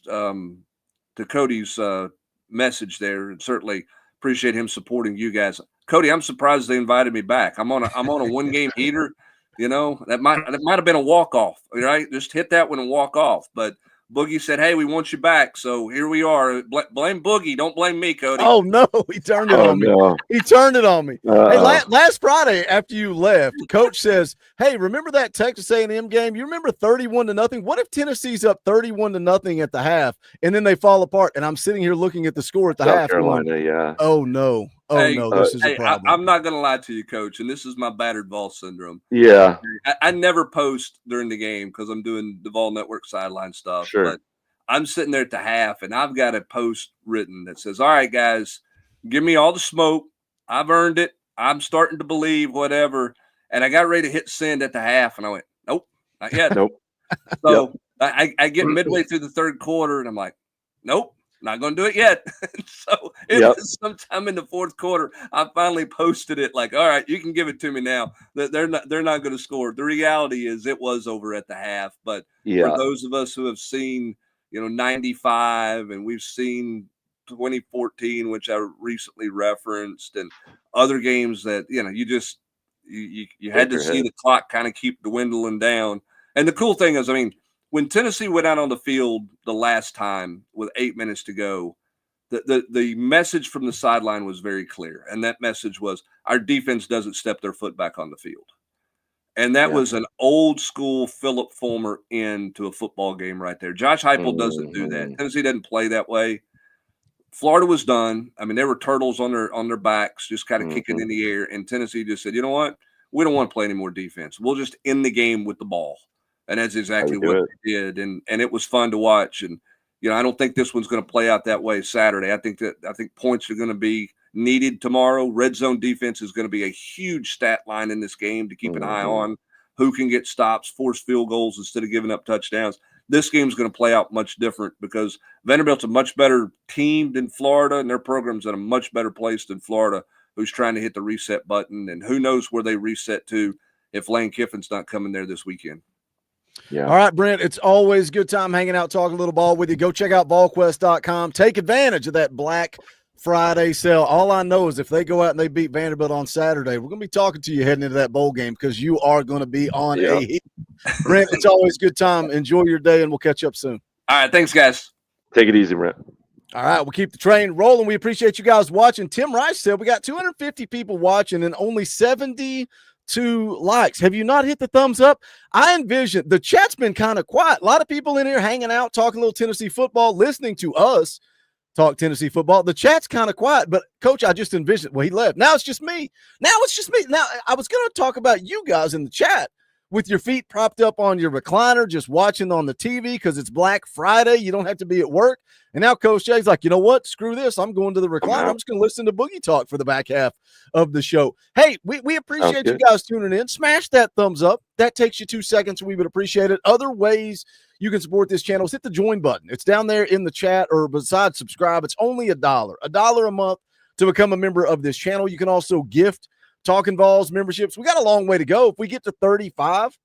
message there, and certainly appreciate him supporting you guys. Cody, I'm surprised they invited me back. I'm on a 1-game heater. You know, that might have been a walk-off, right? Just hit that one and walk off. But Boogie said, "Hey, we want you back." So here we are. Blame Boogie. Don't blame me, Cody. Oh, no. He turned it on me. He turned it on me. Hey, last Friday after you left, Coach says, "Hey, remember that Texas A&M game? You remember 31-0? What if Tennessee's up 31-0 at the half, and then they fall apart?" And I'm sitting here looking at the score at the half. Carolina, going, yeah. Oh, no. Oh, no, this is a problem. I'm not going to lie to you, Coach, and this is my battered Vols syndrome. Yeah. I never post during the game because I'm doing the Vol Network sideline stuff. Sure. But I'm sitting there at the half, and I've got a post written that says, "All right, guys, give me all the smoke. I've earned it. I'm starting to believe whatever." And I got ready to hit send at the half, and I went, "Nope, not yet." Nope. So I get midway through the third quarter, and I'm like, "Nope. Not going to do it yet." So it was sometime in the fourth quarter. I finally posted it like, "All right, you can give it to me now." They're not going to score. The reality is it was over at the half. But for those of us who have seen, 95, and we've seen 2014, which I recently referenced, and other games that, you had to see the clock kind of keep dwindling down. And the cool thing is, when Tennessee went out on the field the last time with 8 minutes to go, the message from the sideline was very clear. And that message was, our defense doesn't step their foot back on the field. And that was an old school Philip Fulmer into a football game right there. Josh Heupel doesn't do that. Tennessee doesn't play that way. Florida was done. There were turtles on their backs, just kind of kicking in the air. And Tennessee just said, "You know what? We don't want to play any more defense. We'll just end the game with the ball." And that's exactly what they did. And it was fun to watch. And, I don't think this one's going to play out that way Saturday. I think points are going to be needed tomorrow. Red zone defense is going to be a huge stat line in this game to keep an eye on. Who can get stops, force field goals instead of giving up touchdowns. This game's going to play out much different because Vanderbilt's a much better team than Florida, and their program's in a much better place than Florida, who's trying to hit the reset button. And who knows where they reset to if Lane Kiffin's not coming there this weekend. Yeah. All right, Brent, it's always a good time hanging out, talking a little ball with you. Go check out Volquest.com. Take advantage of that Black Friday sale. All I know is if they go out and they beat Vanderbilt on Saturday, we're going to be talking to you heading into that bowl game because you are going to be on a heat. Brent, it's always a good time. Enjoy your day, and we'll catch up soon. All right, thanks, guys. Take it easy, Brent. All right, we'll keep the train rolling. We appreciate you guys watching. Tim Rice said we got 250 people watching and only 72 likes. Have you not hit the thumbs up? I envision the chat's been kind of quiet. A lot of people in here hanging out, talking a little Tennessee football, listening to us talk Tennessee football. The chat's kind of quiet, but Coach, I just envisioned, he left. Now it's just me. Now I was going to talk about you guys in the chat with your feet propped up on your recliner, just watching on the TV because it's Black Friday. You don't have to be at work. And now Coach Jay's like, you know what? Screw this. I'm going to the recliner. I'm just going to listen to Boogie Talk for the back half of the show. Hey, we appreciate you guys tuning in. Smash that thumbs up. That takes you 2 seconds. We would appreciate it. Other ways you can support this channel is hit the join button. It's down there in the chat, or besides subscribe, it's only $1 a month to become a member of this channel. You can also gift Talkin VAWLS memberships. We got a long way to go. If we get to 35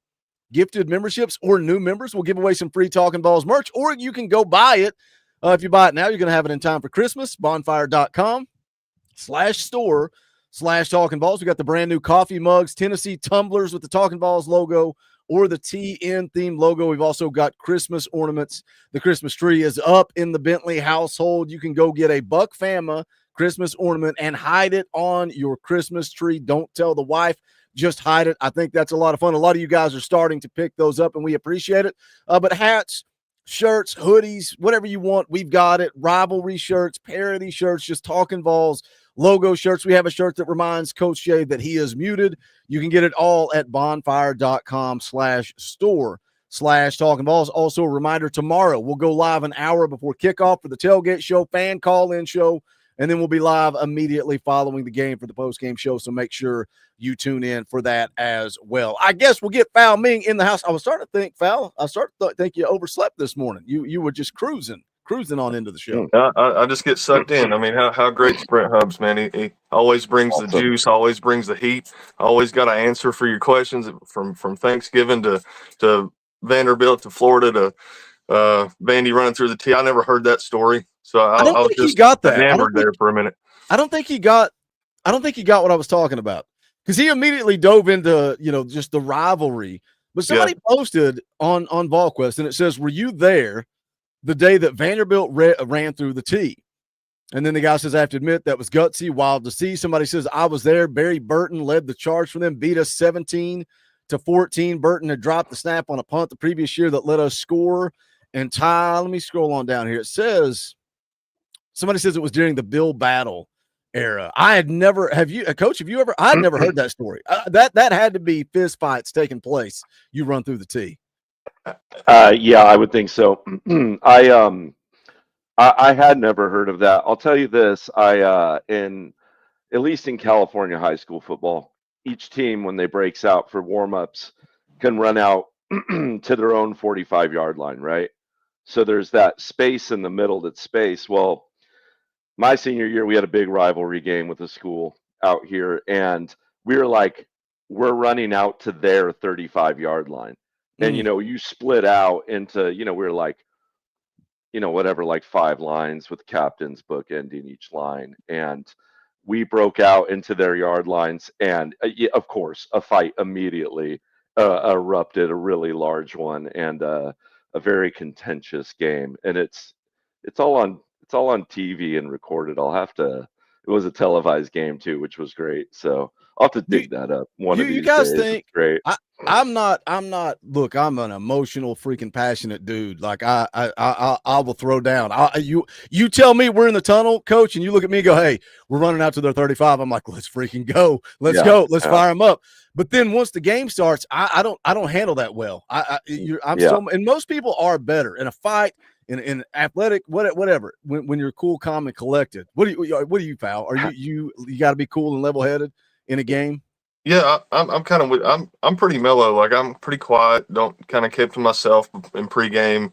gifted memberships or new members, we'll give away some free Talkin VAWLS merch, or you can go buy it. If you buy it now, you're going to have it in time for Christmas. Bonfire.com/store/Talkin VAWLS. We got the brand new coffee mugs, Tennessee tumblers with the Talkin VAWLS logo or the TN theme logo. We've also got Christmas ornaments. The Christmas tree is up in the Bentley household. You can go get a Buck Fama Christmas ornament and hide it on your Christmas tree. Don't tell the wife, just hide it. I think that's a lot of fun. A lot of you guys are starting to pick those up, and we appreciate it. But hats, shirts, hoodies, whatever you want, we've got it. Rivalry shirts, parody shirts, just Talkin VAWLS logo shirts. We have a shirt that reminds Coach Jay that he is muted. You can get it all at bonfire.com/store/Talkin VAWLS. Also, a reminder, tomorrow we'll go live an hour before kickoff for the tailgate show, fan call-in show, and then we'll be live immediately following the game for the post-game show, so make sure you tune in for that as well. I guess we'll get Foul Ming in the house. I was starting to think, Foul, you overslept this morning. You were just cruising cruising on into the show. I just get sucked in. I mean, how great's Brent Hubbs, man? He always brings the juice, always brings the heat, always got an answer for your questions from Thanksgiving to Vanderbilt to Florida to Vandy running through the tee. I never heard that story, so I was just enamored there for a minute. I don't think he got what I was talking about, because he immediately dove into just the rivalry. But somebody posted on Volquest, and it says, "Were you there the day that Vanderbilt ran through the tee?" And then the guy says, "I have to admit that was gutsy, wild to see." Somebody says, "I was there. Barry Burton led the charge for them, beat us 17-14. Burton had dropped the snap on a punt the previous year that let us score and tie." Let me scroll on down here. It says, somebody says it was during the Bill Battle era. I had never, Coach, have you ever, I'd never heard that story. That had to be fist fights taking place. You run through the tee. Yeah, I would think so. I had never heard of that. I'll tell you this, at least in California high school football, each team, when they breaks out for warm-ups, can run out to their own 45-yard line, right? So there's that space in the middle that's space. Well, my senior year, we had a big rivalry game with a school out here, and we're running out to their 35-yard line. And, you split out into, we're like, whatever, like 5 lines with captains bookending each line. And we broke out into their yard lines. And, of course, a fight immediately erupted, a really large one, and a very contentious game. And it's all on TV and recorded. It was a televised game too, which was great. So I'll have to dig that up one of these days. You guys think great? I'm not. Look, I'm an emotional, freaking passionate dude. Like I will throw down. You tell me we're in the tunnel, Coach, and you look at me and go, "Hey, we're running out to their 35." I'm like, "Let's freaking go. Let's go. Let's fire them up." But then once the game starts, I don't handle that well. And most people are better in a fight. In athletic, whatever, when you're cool, calm, and collected. What do you, pal? Are you got to be cool and level headed in a game? Yeah, I'm kind of I'm pretty mellow. Like, I'm pretty quiet. Don't kind of keep to myself in pregame.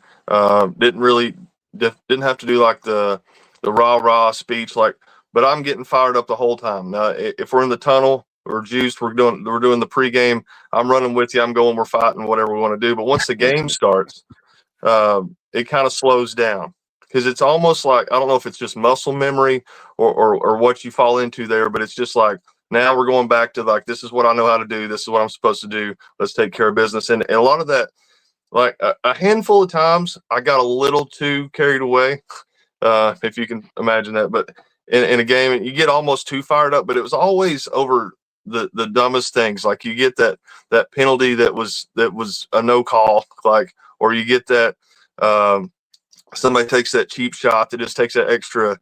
Didn't have to do like the rah speech, but I'm getting fired up the whole time. If we're in the tunnel or juiced, we're doing the pregame. I'm running with you. I'm going. We're fighting. Whatever we want to do. But once the game starts, it kind of slows down, because it's almost like, I don't know if it's just muscle memory or what you fall into there, but it's just like, now we're going back to like, this is what I know how to do. This is what I'm supposed to do. Let's take care of business. And a lot of that, like a handful of times, I got a little too carried away, if you can imagine that. But in a game, you get almost too fired up, but it was always over the dumbest things. Like, you get that penalty that was a no call, or you get that somebody takes that cheap shot that just takes that extra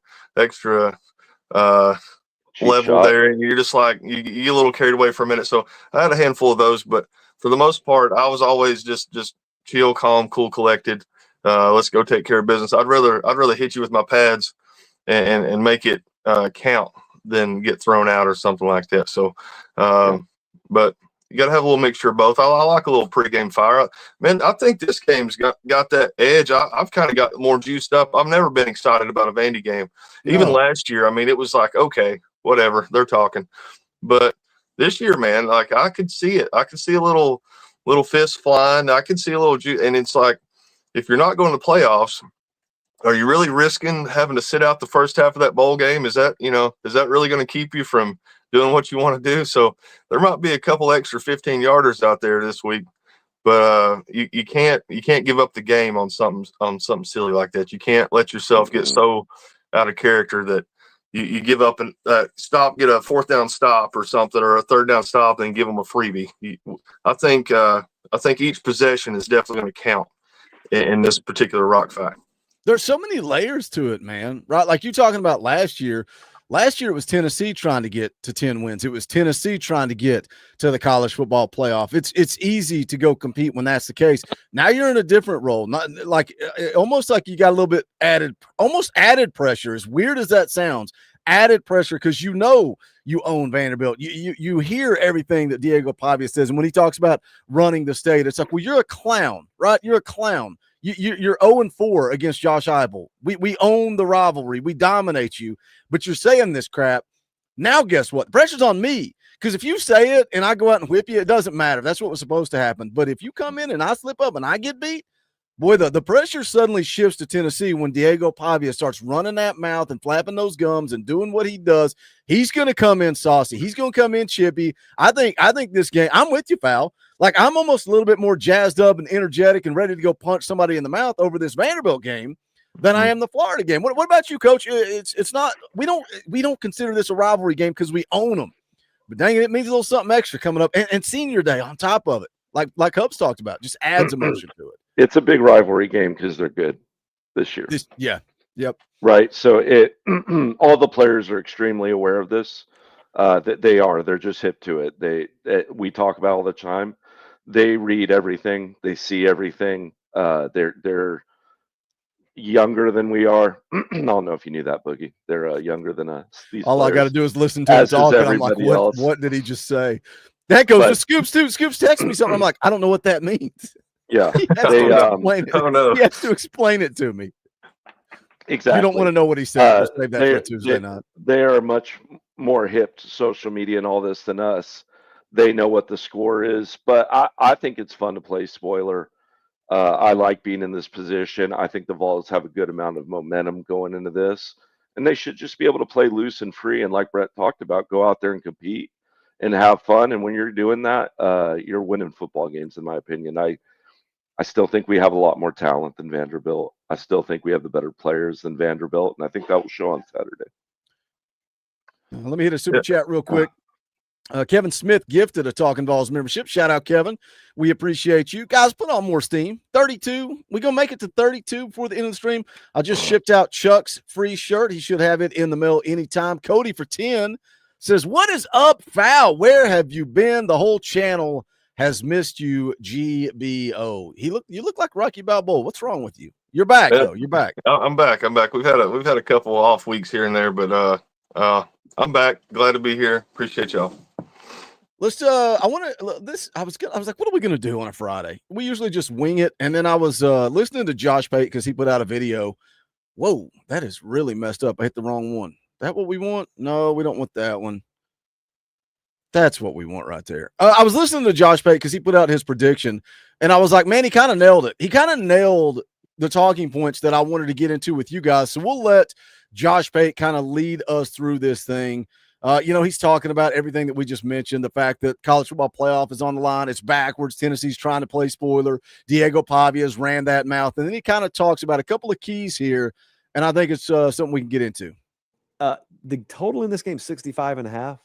level there, and you're just like, you get a little carried away for a minute. So I had a handful of those, but for the most part, I was always just chill, calm, cool, collected. Let's go take care of business. I'd rather hit you with my pads and make it count than get thrown out or something like that. So, but you got to have a little mixture of both. I like a little pregame fire. Man, I think this game's got that edge. I've kind of got more juiced up. I've never been excited about a Vandy game. Even last year, I mean, it was like, okay, whatever, they're talking. But this year, man, like, I could see it. I could see a little fist flying. I could see a little juice. And it's like, if you're not going to the playoffs, are you really risking having to sit out the first half of that bowl game? Is that really going to keep you from doing what you want to do? So there might be a couple extra 15-yarders out there this week, but you can't give up the game on something silly like that. You can't let yourself get so out of character that you give up and get a 4th down stop or something, or a 3rd down stop, and give them a freebie. I think each possession is definitely going to count in this particular rock fight. There's so many layers to it, man. Right? Like you talking about last year. Last year, it was Tennessee trying to get to 10 wins. It was Tennessee trying to get to the college football playoff. It's easy to go compete when that's the case. Now you're in a different role, not like almost like you got a little bit added pressure. As weird as that sounds, added pressure, because you own Vanderbilt. You hear everything that Diego Pavia says, and when he talks about running the state, it's like, well, you're a clown, right? You're a clown. You're 0-4 against Josh Heupel. We own the rivalry. We dominate you, but you're saying this crap. Now, guess what? The pressure's on me. Because if you say it and I go out and whip you, it doesn't matter. That's what was supposed to happen. But if you come in and I slip up and I get beat, boy, the pressure suddenly shifts to Tennessee when Diego Pavia starts running that mouth and flapping those gums and doing what he does. He's going to come in saucy. He's going to come in chippy. I think this game, I'm with you, Fowl. Like, I'm almost a little bit more jazzed up and energetic and ready to go punch somebody in the mouth over this Vanderbilt game than I am the Florida game. What about you, Coach? It's not – we don't consider this a rivalry game because we own them. But dang it means a little something extra coming up. And senior day on top of it, like Hubs talked about, just adds emotion to it. It's a big rivalry game because they're good this year. Yep. Right. So all the players are extremely aware of this. That they're just hip to it. We talk about all the time. They read everything. They see everything. They're younger than we are. I don't know if you knew that, Boogie. They're younger than us. All I got to do is listen to it talk, and I'm like, what did he just say? That goes to Scoops too. Scoops texts me something. I'm like, I don't know what that means. Yeah, he has to explain it to me. Exactly. You don't want to know what he said. Just save that for Tuesday night. They are much more hip to social media and all this than us. They know what the score is, but I think it's fun to play spoiler. I like being in this position. I think the Vols have a good amount of momentum going into this, and they should just be able to play loose and free. And like Brett talked about, go out there and compete and have fun. And when you're doing that, you're winning football games, in my opinion. I still think we have a lot more talent than Vanderbilt. I still think we have the better players than Vanderbilt, and I think that will show on Saturday. Let me hit a super chat real quick. Kevin Smith gifted a Talkin VAWLS membership. Shout out, Kevin. We appreciate you. Guys, put on more steam. 32. We're going to make it to 32 before the end of the stream. I just shipped out Chuck's free shirt. He should have it in the mail anytime. Cody for 10 says, what is up, Fowl? Where have you been? The whole channel has missed you, GBO. You look like Rocky Balboa. What's wrong with you? You're back, though. You're back. I'm back. We've had a couple off weeks here and there, but I'm back. Glad to be here. Appreciate y'all. Let's I was like, what are we gonna do on a Friday? We usually just wing it. And then I was listening to Josh Pate because he put out a video. Whoa, that is really messed up. I hit the wrong one. That what we want? No, we don't want that one. That's what we want right there. I was listening to Josh Pate because he put out his prediction, and I was like, man, he kind of nailed it. He kind of nailed the talking points that I wanted to get into with you guys. So we'll let Josh Pate kind of lead us through this thing. He's talking about everything that we just mentioned, the fact that college football playoff is on the line. It's backwards. Tennessee's trying to play spoiler. Diego Pavia's ran that mouth. And then he kind of talks about a couple of keys here, and I think it's something we can get into. The total in this game, 65.5.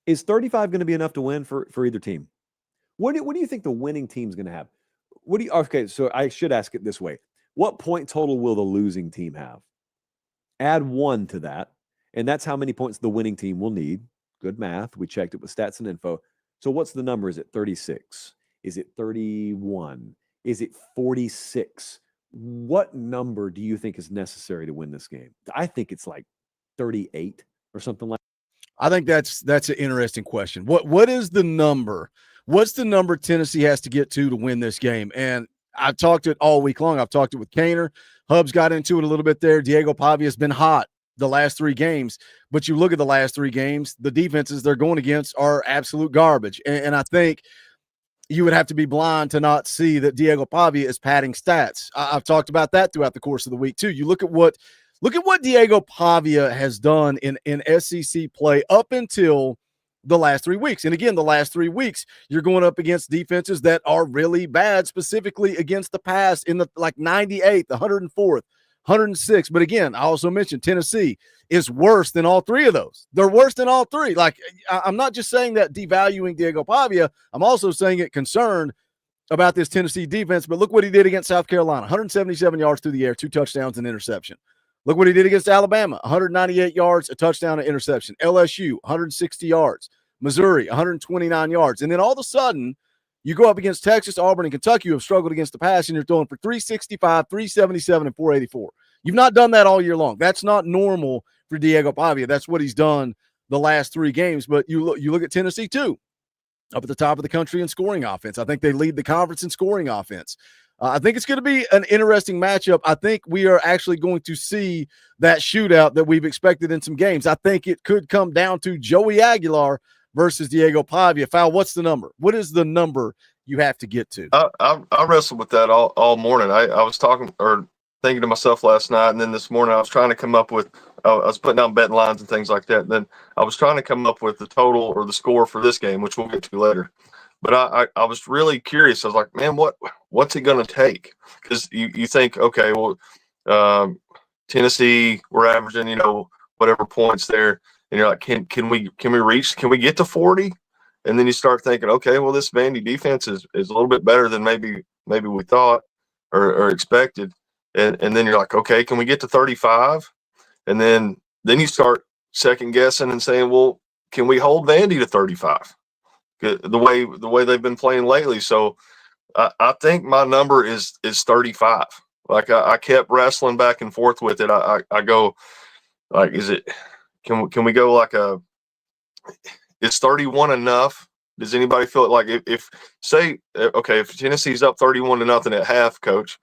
Is 35 going to be enough to win for either team? What do you think the winning team's going to have? Okay, so I should ask it this way. What point total will the losing team have? Add 1 to that, and that's how many points the winning team will need. Good math. We checked it with Stats and Info. So what's the number? Is it 36? Is it 31? Is it 46? What number do you think is necessary to win this game? I think it's like 38 or something like that. I think that's an interesting question. What is the number? What's the number Tennessee has to get to win this game? And I've talked it all week long. I've talked it with Kaner. Hubs got into it a little bit there. Diego Pavia has been hot the last 3 games, but you look at the last 3 games, the defenses they're going against are absolute garbage. And I think you would have to be blind to not see that Diego Pavia is padding stats. I've talked about that throughout the course of the week too. You look at what Diego Pavia has done in SEC play up until the last 3 weeks. And again, the last 3 weeks, you're going up against defenses that are really bad, specifically against the pass in the 98th, the 104th, 106th. But again, I also mentioned Tennessee is worse than all 3 of those. They're worse than all 3. I'm not just saying that devaluing Diego Pavia. I'm also saying it concerned about this Tennessee defense. But look what he did against South Carolina, 177 yards through the air, 2 touchdowns and interception. Look what he did against Alabama, 198 yards, a touchdown, and interception. LSU, 160 yards. Missouri, 129 yards. And then all of a sudden, you go up against Texas, Auburn, and Kentucky, who have struggled against the pass, and you're throwing for 365, 377, and 484. You've not done that all year long. That's not normal for Diego Pavia. That's what he's done the last 3 games. But you look at Tennessee, too, up at the top of the country in scoring offense. I think they lead the conference in scoring offense. I think it's going to be an interesting matchup. I think we are actually going to see that shootout that we've expected in some games. I think it could come down to Joey Aguilar versus Diego Pavia. Foul, what's the number? What is the number you have to get to? I wrestled with that all morning. I was talking or thinking to myself last night, and then this morning I was trying to come up with I was putting down betting lines and things like that. And then I was trying to come up with the total or the score for this game, which we'll get to later. But I was really curious. I was like, man, what's it going to take? Because you think, okay, well, Tennessee, we're averaging, whatever points there, and you're like, can we get to 40? And then you start thinking, okay, well, this Vandy defense is a little bit better than maybe we thought or expected. And then you're like, okay, can we get to 35? And then you start second guessing and saying, well, can we hold Vandy to 35? The way they've been playing lately. So I think my number is 35. Like I kept wrestling back and forth with it. I go like, can we go like is 31 enough? Does anybody feel like if Tennessee's up 31-0 at half, coach,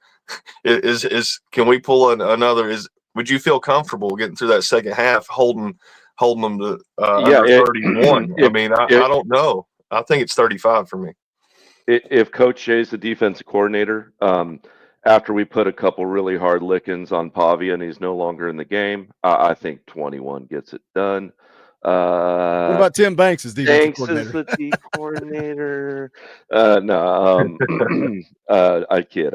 can we pull another? Would you feel comfortable getting through that second half, holding them to under 31? I don't know. I think it's 35 for me. If Coach Jay's the defensive coordinator, after we put a couple really hard lickings on Pavia and he's no longer in the game, I think 21 gets it done. What about Tim Banks as defensive coordinator? Banks is the D coordinator. No, I kid.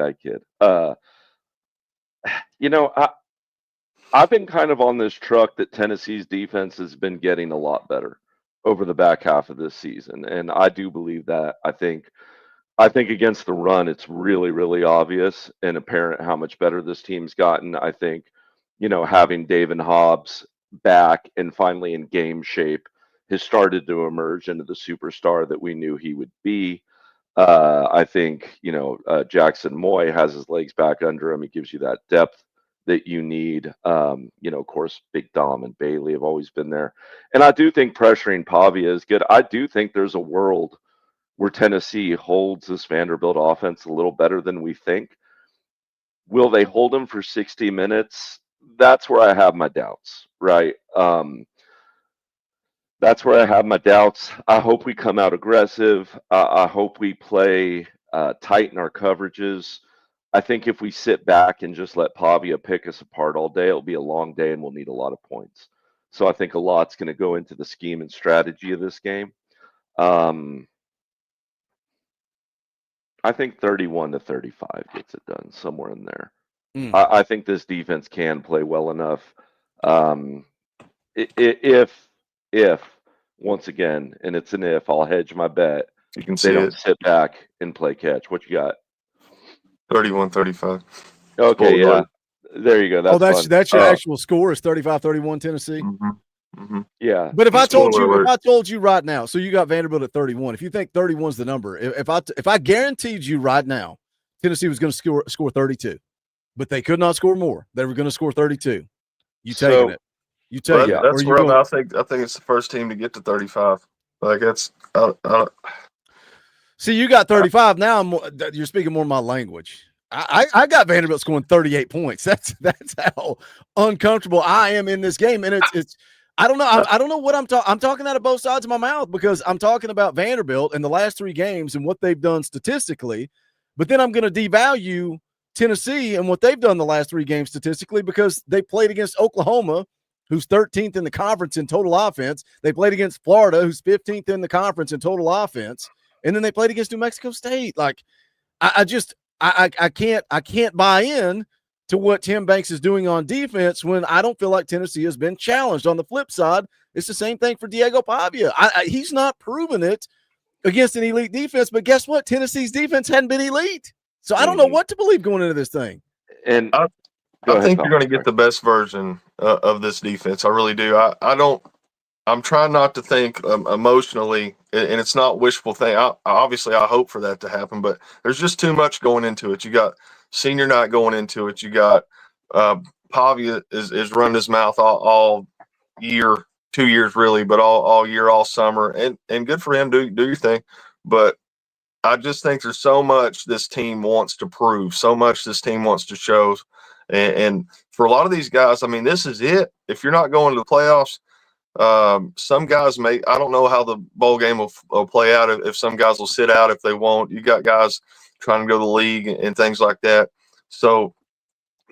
I've been kind of on this truck that Tennessee's defense has been getting a lot better over the back half of this season, and I do believe that. I think against the run, it's really, really obvious and apparent how much better this team's gotten. I think, having David Hobbs back and finally in game shape has started to emerge into the superstar that we knew he would be. I think, Jackson Moy has his legs back under him. He gives you that depth that you need. Of course, Big Dom and Bailey have always been there. And I do think pressuring Pavia is good. I do think there's a world where Tennessee holds this Vanderbilt offense a little better than we think. Will they hold him for 60 minutes? That's where I have my doubts, right? That's where I have my doubts. I hope we come out aggressive. I hope we play tight in our coverages. I think if we sit back and just let Pavia pick us apart all day, it'll be a long day and we'll need a lot of points. So I think a lot's going to go into the scheme and strategy of this game. I think 31-35 gets it done, somewhere in there. I think this defense can play well enough. If once again, and it's an if, I'll hedge my bet. You can they don't sit back and play catch. What you got? 31-35. Okay, yeah. There you go. That's your actual score is 35-31 Tennessee. Mm-hmm. Yeah. But if I told you right now, so you got Vanderbilt at 31. If you think 31 is the number, if I guaranteed you right now, Tennessee was going to score 32, but they could not score more. They were going to score 32. You taking it? You take it. That's where I think it's the first team to get to 35. Like that's. See, you got 35 now. You're speaking more my language. I got Vanderbilt scoring 38 points. That's how uncomfortable I am in this game, and it's. I don't know. I don't know what I'm talking. I'm talking out of both sides of my mouth because I'm talking about Vanderbilt in the last 3 games and what they've done statistically, but then I'm going to devalue Tennessee and what they've done the last 3 games statistically because they played against Oklahoma, who's 13th in the conference in total offense. They played against Florida, who's 15th in the conference in total offense, and then they played against New Mexico State. Like, I can't buy in to what Tim Banks is doing on defense when I don't feel like Tennessee has been challenged. On the flip side, it's the same thing for Diego Pavia. He's not proven it against an elite defense, but guess what? Tennessee's defense hadn't been elite. So I don't know what to believe going into this thing. And I think you're going to get the best version of this defense. I really do. I'm trying not to think emotionally, and it's not wishful thinking. Obviously, I hope for that to happen, but there's just too much going into it. You got senior night going into it. You got Pavia is run his mouth all year, 2 years really, but all year, all summer, and good for him. Do your thing, but I just think there's so much this team wants to prove, so much this team wants to show. And for a lot of these guys, I mean, this is it. If you're not going to the playoffs, some guys I don't know how the bowl game will play out. If some guys will sit out, if they won't. You got guys trying to go to the league and things like that. So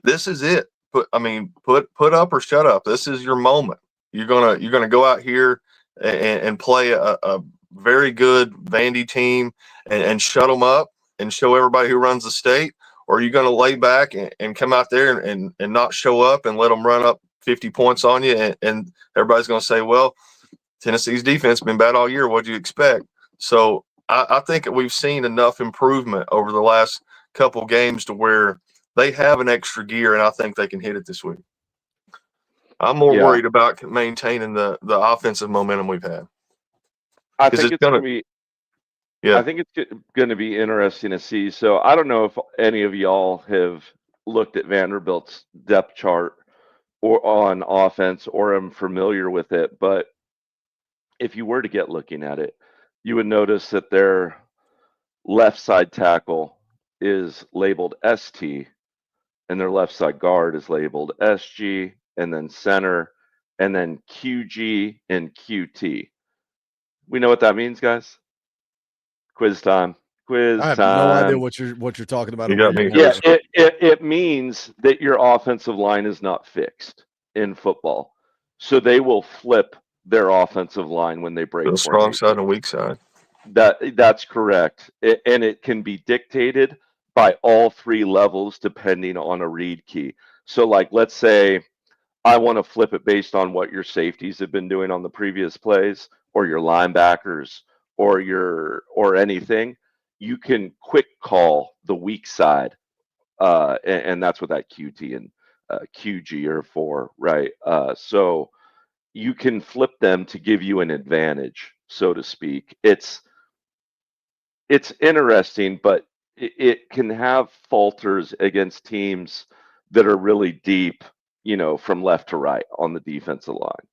this is it. Put up or shut up. This is your moment. You're gonna go out here and play a very good Vandy team and shut them up and show everybody who runs the state. Or are you going to lay back and come out there and not show up and let them run up 50 points on you? And everybody's going to say, well, Tennessee's defense has been bad all year. What do you expect? So I think we've seen enough improvement over the last couple games to where they have an extra gear, and I think they can hit it this week. I'm more worried about maintaining the offensive momentum we've had. I think it's going to be. Yeah, I think it's going to be interesting to see. So I don't know if any of y'all have looked at Vanderbilt's depth chart or on offense or am familiar with it, but if you were to get looking at it, you would notice that their left side tackle is labeled ST and their left side guard is labeled SG and then center and then QG and QT. We know what that means, guys? Quiz time. I have no idea what you're talking about. Yeah, it means that your offensive line is not fixed in football. So they will flip their offensive line when they break. The strong side and weak side. That's correct. And it can be dictated by all three levels depending on a read key. So like, let's say I want to flip it based on what your safeties have been doing on the previous plays or your linebackers or anything. You can quick call the weak side. And that's what that QT and QG are for, right? So you can flip them to give you an advantage, so to speak. It's interesting, but it can have falters against teams that are really deep, from left to right on the defensive line.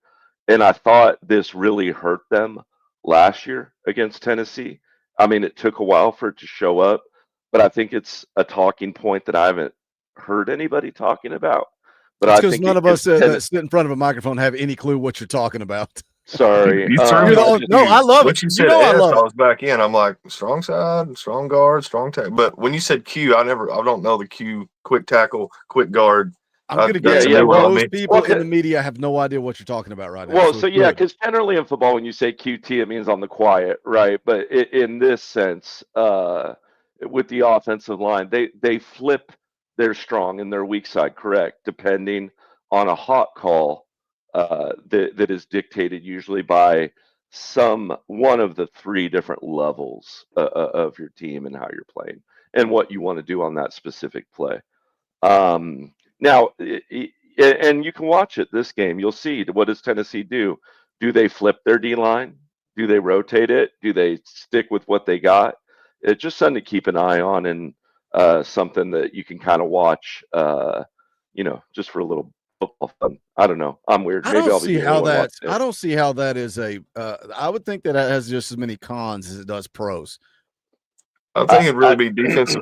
And I thought this really hurt them last year against Tennessee. I mean, it took a while for it to show up, but I think it's a talking point that I haven't heard anybody talking about. But I think none of us that sit in front of a microphone have any clue what you're talking about. Sorry. No, I love it. You said I was back in. I'm like, strong side, strong guard, strong tackle. But when you said Q, I don't know the Q, quick tackle, quick guard. I'm going to guess most people in the media have no idea what you're talking about right now. Well, so because generally in football, when you say QT, it means on the quiet, right? But in this sense, with the offensive line, they flip their strong and their weak side, correct, depending on a hot call that is dictated usually by one of the three different levels of your team and how you're playing and what you want to do on that specific play. Now, and you can watch it this game. You'll see, what does Tennessee do? Do they flip their D-line? Do they rotate it? Do they stick with what they got? It's just something to keep an eye on and something that you can kind of watch, just for a little football fun. I don't know. I'm weird. I don't see how that is I would think that it has just as many cons as it does pros. I think it'd really be defensive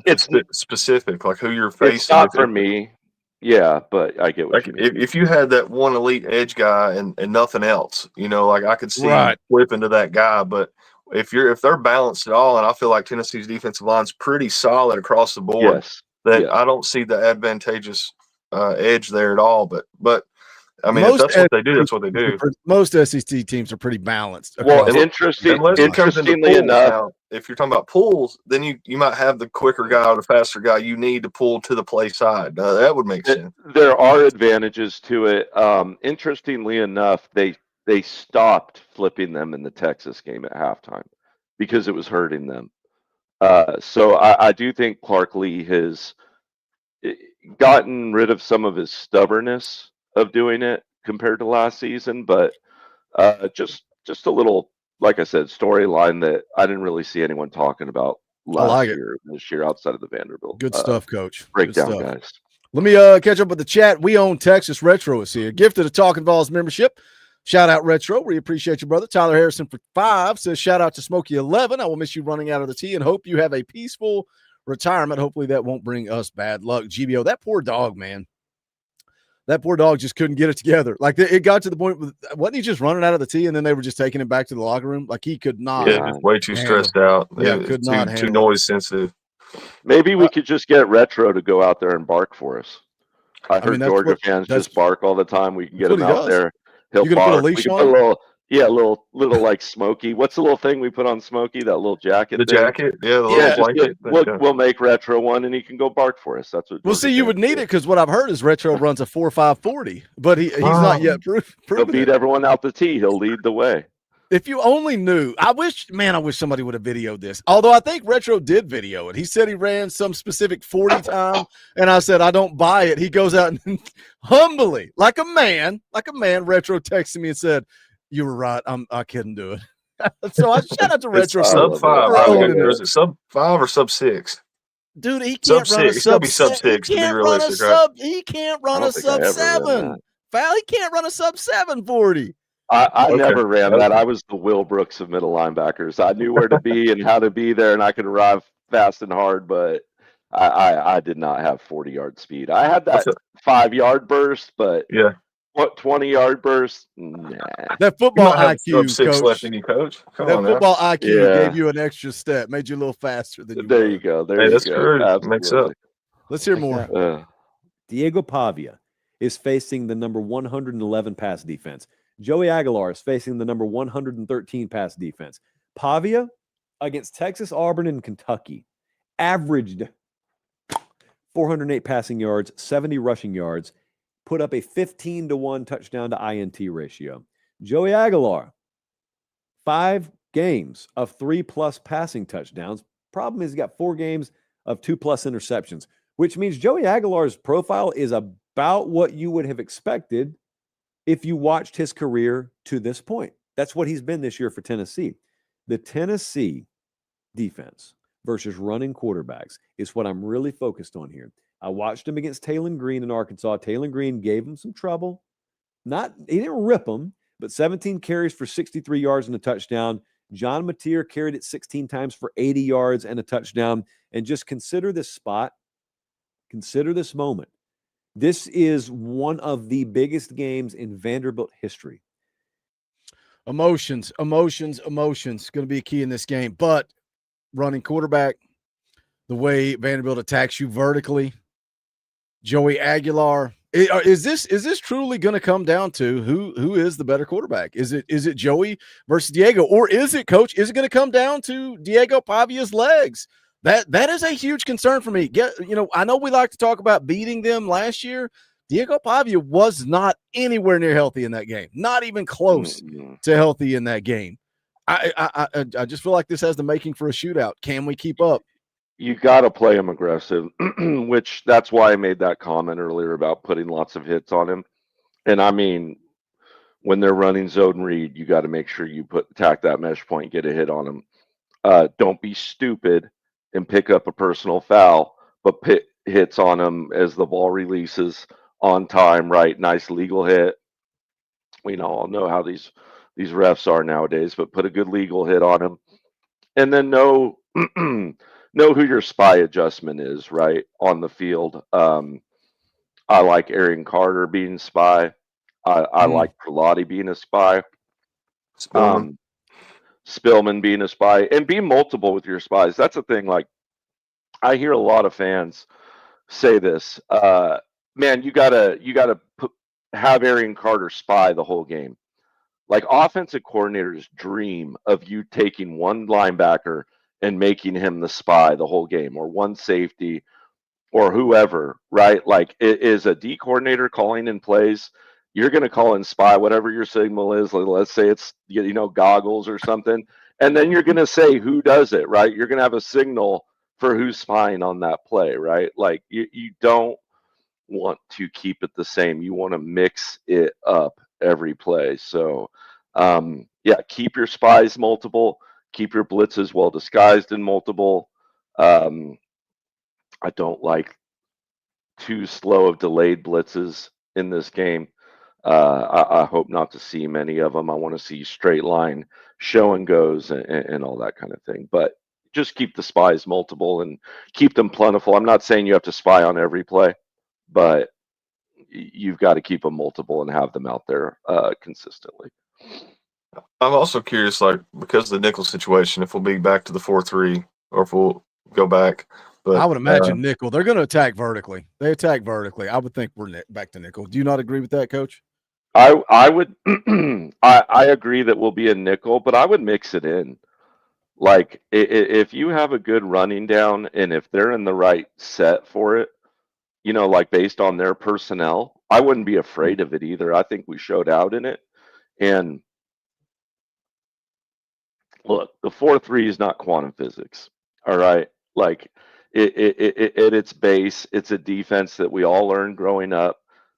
specific, like who you're facing. It's not for me. Yeah, but I get what you mean. If you had that one elite edge guy and nothing else, like I could see flipping to that guy. But if they're balanced at all, and I feel like Tennessee's defensive line's pretty solid across the board, I don't see the advantageous edge there at all. But I mean, if that's what they do, that's what they do. Most SEC teams are pretty balanced. Well, interestingly enough, if you're talking about pulls, then you might have the quicker guy or the faster guy you need to pull to the play side. That would make sense. There are advantages to it. Interestingly enough, they stopped flipping them in the Texas game at halftime because it was hurting them. So I do think Clark Lee has gotten rid of some of his stubbornness of doing it compared to last season, but just a little, like I said, storyline that I didn't really see anyone talking about this year outside of the Vanderbilt. Good stuff, Coach. Breakdown, guys. Let me catch up with the chat. We Own Texas Retro is here. Gift of the Talkin VAWLS membership. Shout out Retro. We appreciate you, brother. Tyler Harrison for 5 says, shout out to Smokey 11. I will miss you running out of the tee and hope you have a peaceful retirement. Hopefully that won't bring us bad luck. GBO, that poor dog, man. That poor dog just couldn't get it together. Like it got to the point with, wasn't he just running out of the tee and then they were just taking him back to the locker room? Like he could not. Yeah, just way too stressed out. Yeah, could not handle too noise sensitive. Maybe we could just get Retro to go out there and bark for us. I heard Georgia fans just bark all the time. We can get him out there. He'll bark. Put a leash on? Little like Smokey. What's the little thing we put on Smokey? That little jacket. The jacket, the little blanket. We'll make Retro one, and he can go bark for us. That's what. Well, see, you would need it because what I've heard is Retro runs a 4.540, but he's not yet proven. He'll beat everyone out the tee. He'll lead the way. If you only knew, I wish somebody would have videoed this. Although I think Retro did video it. He said he ran some specific 40 time, and I said, I don't buy it. He goes out and humbly, like a man, Retro texted me and said, you were right. I couldn't do it. So I shout out to Retro. Sub 5. Is it sub 5 or sub 6? Dude, he can't run a sub 6 to be realistic, right? He can't run a sub 7. Foul, he can't run a sub 740. I never ran that. I was the Will Brooks of middle linebackers. I knew where to be and how to be there, and I could arrive fast and hard, but I did not have 40-yard speed. I had that 5-yard burst, but 20-yard burst? Nah. That football IQ, Coach. Left in you, Coach. That football IQ gave you an extra step, made you a little faster than you were. There you go. That's true. Makes up. Let's hear more. Diego Pavia is facing the number 111 pass defense. Joey Aguilar is facing the number 113 pass defense. Pavia against Texas, Auburn, and Kentucky averaged 408 passing yards, 70 rushing yards, put up a 15-1 touchdown to INT ratio. Joey Aguilar, 5 games of 3+ passing touchdowns. Problem is, he got 4 games of 2+ interceptions, which means Joey Aguilar's profile is about what you would have expected if you watched his career to this point. That's what he's been this year for Tennessee. The Tennessee defense versus running quarterbacks is what I'm really focused on here. I watched him against Taylon Green in Arkansas. Taylon Green gave him some trouble. He didn't rip him, but 17 carries for 63 yards and a touchdown. John Mateer carried it 16 times for 80 yards and a touchdown. And just consider this spot. Consider this moment. This is one of the biggest games in Vanderbilt history. Emotions going to be a key in this game. But running quarterback, the way Vanderbilt attacks you vertically, Joey Aguilar, is this truly going to come down to who is the better quarterback? Is it Joey versus Diego, or is it, Coach? Is it going to come down to Diego Pavia's legs? That is a huge concern for me. I know we like to talk about beating them last year. Diego Pavia was not anywhere near healthy in that game, not even close to healthy in that game. I just feel like this has the making for a shootout. Can we keep up? You got to play him aggressive, which that's why I made that comment earlier about putting lots of hits on him. And I mean, when they're running zone read, you got to make sure you attack that mesh point, get a hit on him. Don't be stupid and pick up a personal foul, but put hits on him as the ball releases on time, right? Nice legal hit. We all know how these refs are nowadays, but put a good legal hit on him. And then know who your spy adjustment is, right, on the field. I like Aaron Carter being spy. I like Pilati being a spy. Spillman being a spy, and be multiple with your spies. That's the thing. Like, I hear a lot of fans say this, man, you gotta have Aaron Carter spy the whole game. Like, offensive coordinators dream of you taking one linebacker and making him the spy the whole game, or one safety, or whoever, right? Like, it is a D coordinator calling in plays. You're going to call in spy, whatever your signal is. Let's say it's, goggles or something. And then you're going to say who does it, right? You're going to have a signal for who's spying on that play, right? Like, you don't want to keep it the same. You want to mix it up every play. So, keep your spies multiple. Keep your blitzes well disguised and multiple. I don't like too slow of delayed blitzes in this game. I hope not to see many of them. I want to see straight line show and goes and all that kind of thing. But just keep the spies multiple and keep them plentiful. I'm not saying you have to spy on every play, but you've got to keep them multiple and have them out there consistently. I'm also curious, like, because of the nickel situation, if we'll be back to the 4-3 or if we'll go back. But I would imagine nickel. They're going to attack vertically. They attack vertically. I would think we're back to nickel. Do you not agree with that, Coach? I would I agree that we'll be a nickel, but I would mix it in. Like if you have a good running down and if they're in the right set for it, you know, like based on their personnel, I wouldn't be afraid of it either. I think we showed out in it. And look, the 4-3 is not quantum physics. All right. Like at its base, it's a defense that we all learned growing up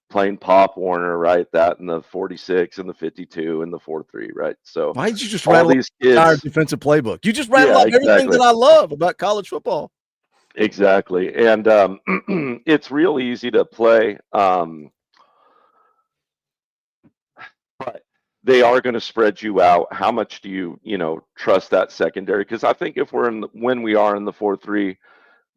playing Pop Warner, right? That and the 46 and the 52 and the 4-3, right? So why did you just rattle these kids, our defensive playbook? You just rattle off everything that I love about college football. Exactly. And it's real easy to play. But they are going to spread you out. How much do you trust that secondary? Because I think if when we are in the 4-3,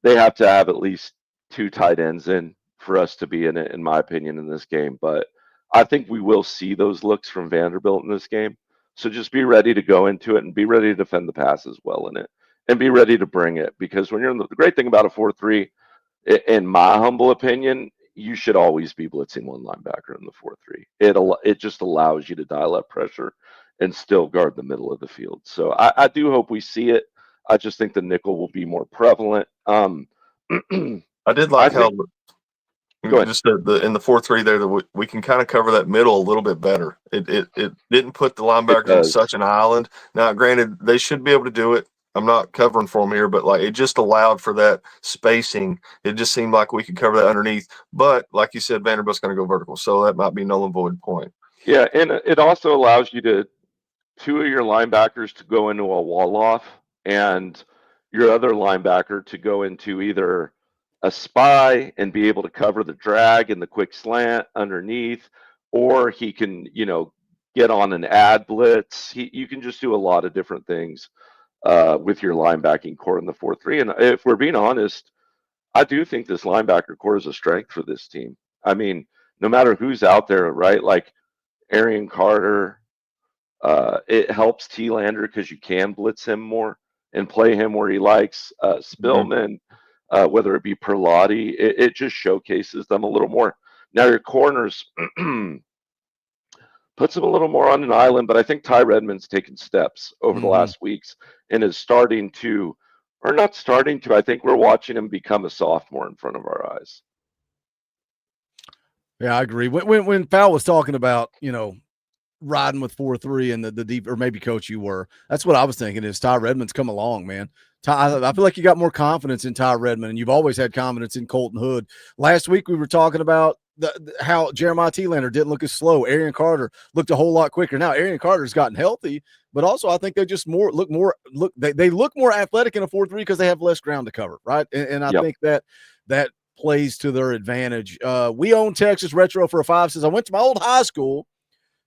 they have to have at least 2 tight ends in for us to be in it, in my opinion, in this game. But I think we will see those looks from Vanderbilt in this game. So just be ready to go into it and be ready to defend the pass as well in it and be ready to bring it. Because when you're the great thing about a 4-3, in my humble opinion, you should always be blitzing one linebacker in the 4-3. It just allows you to dial up pressure and still guard the middle of the field. So I do hope we see it. I just think the nickel will be more prevalent. I did like how just in the 4-3 there that we can kind of cover that middle a little bit better. It didn't put the linebackers in such an island. Now, granted, they should be able to do it. I'm not covering for them here, but like it just allowed for that spacing. It just seemed like we could cover that underneath. But like you said, Vanderbilt's going to go vertical, so that might be null and void point. Yeah, and it also allows you to 2 of your linebackers to go into a wall off and your other linebacker to go into either a spy and be able to cover the drag and the quick slant underneath, or he can, get on an ad blitz. You can just do a lot of different things with your linebacking core in the 4-3. And if we're being honest, I do think this linebacker core is a strength for this team. I mean, no matter who's out there, right? Like Arian Carter, it helps T-Lander because you can blitz him more and play him where he likes. Spillman, whether it be Perlotti, it just showcases them a little more. Now your corners puts them a little more on an island, but I think Ty Redmond's taken steps over the last weeks and is starting to, or not starting to, I think we're watching him become a sophomore in front of our eyes. Yeah, I agree. When Powell was talking about, riding with 4-3 and the deep, or maybe Coach, you were, that's what I was thinking is Ty Redmond's come along, man. I feel like you got more confidence in Ty Redmond, and you've always had confidence in Colton Hood. Last week we were talking about how Jeremiah T-Lander didn't look as slow. Arian Carter looked a whole lot quicker. Now Arian Carter's gotten healthy, but also I think they just look more athletic in a 4-3 because they have less ground to cover, right? And I think that plays to their advantage. We own Texas Retro for a 5 says I went to my old high school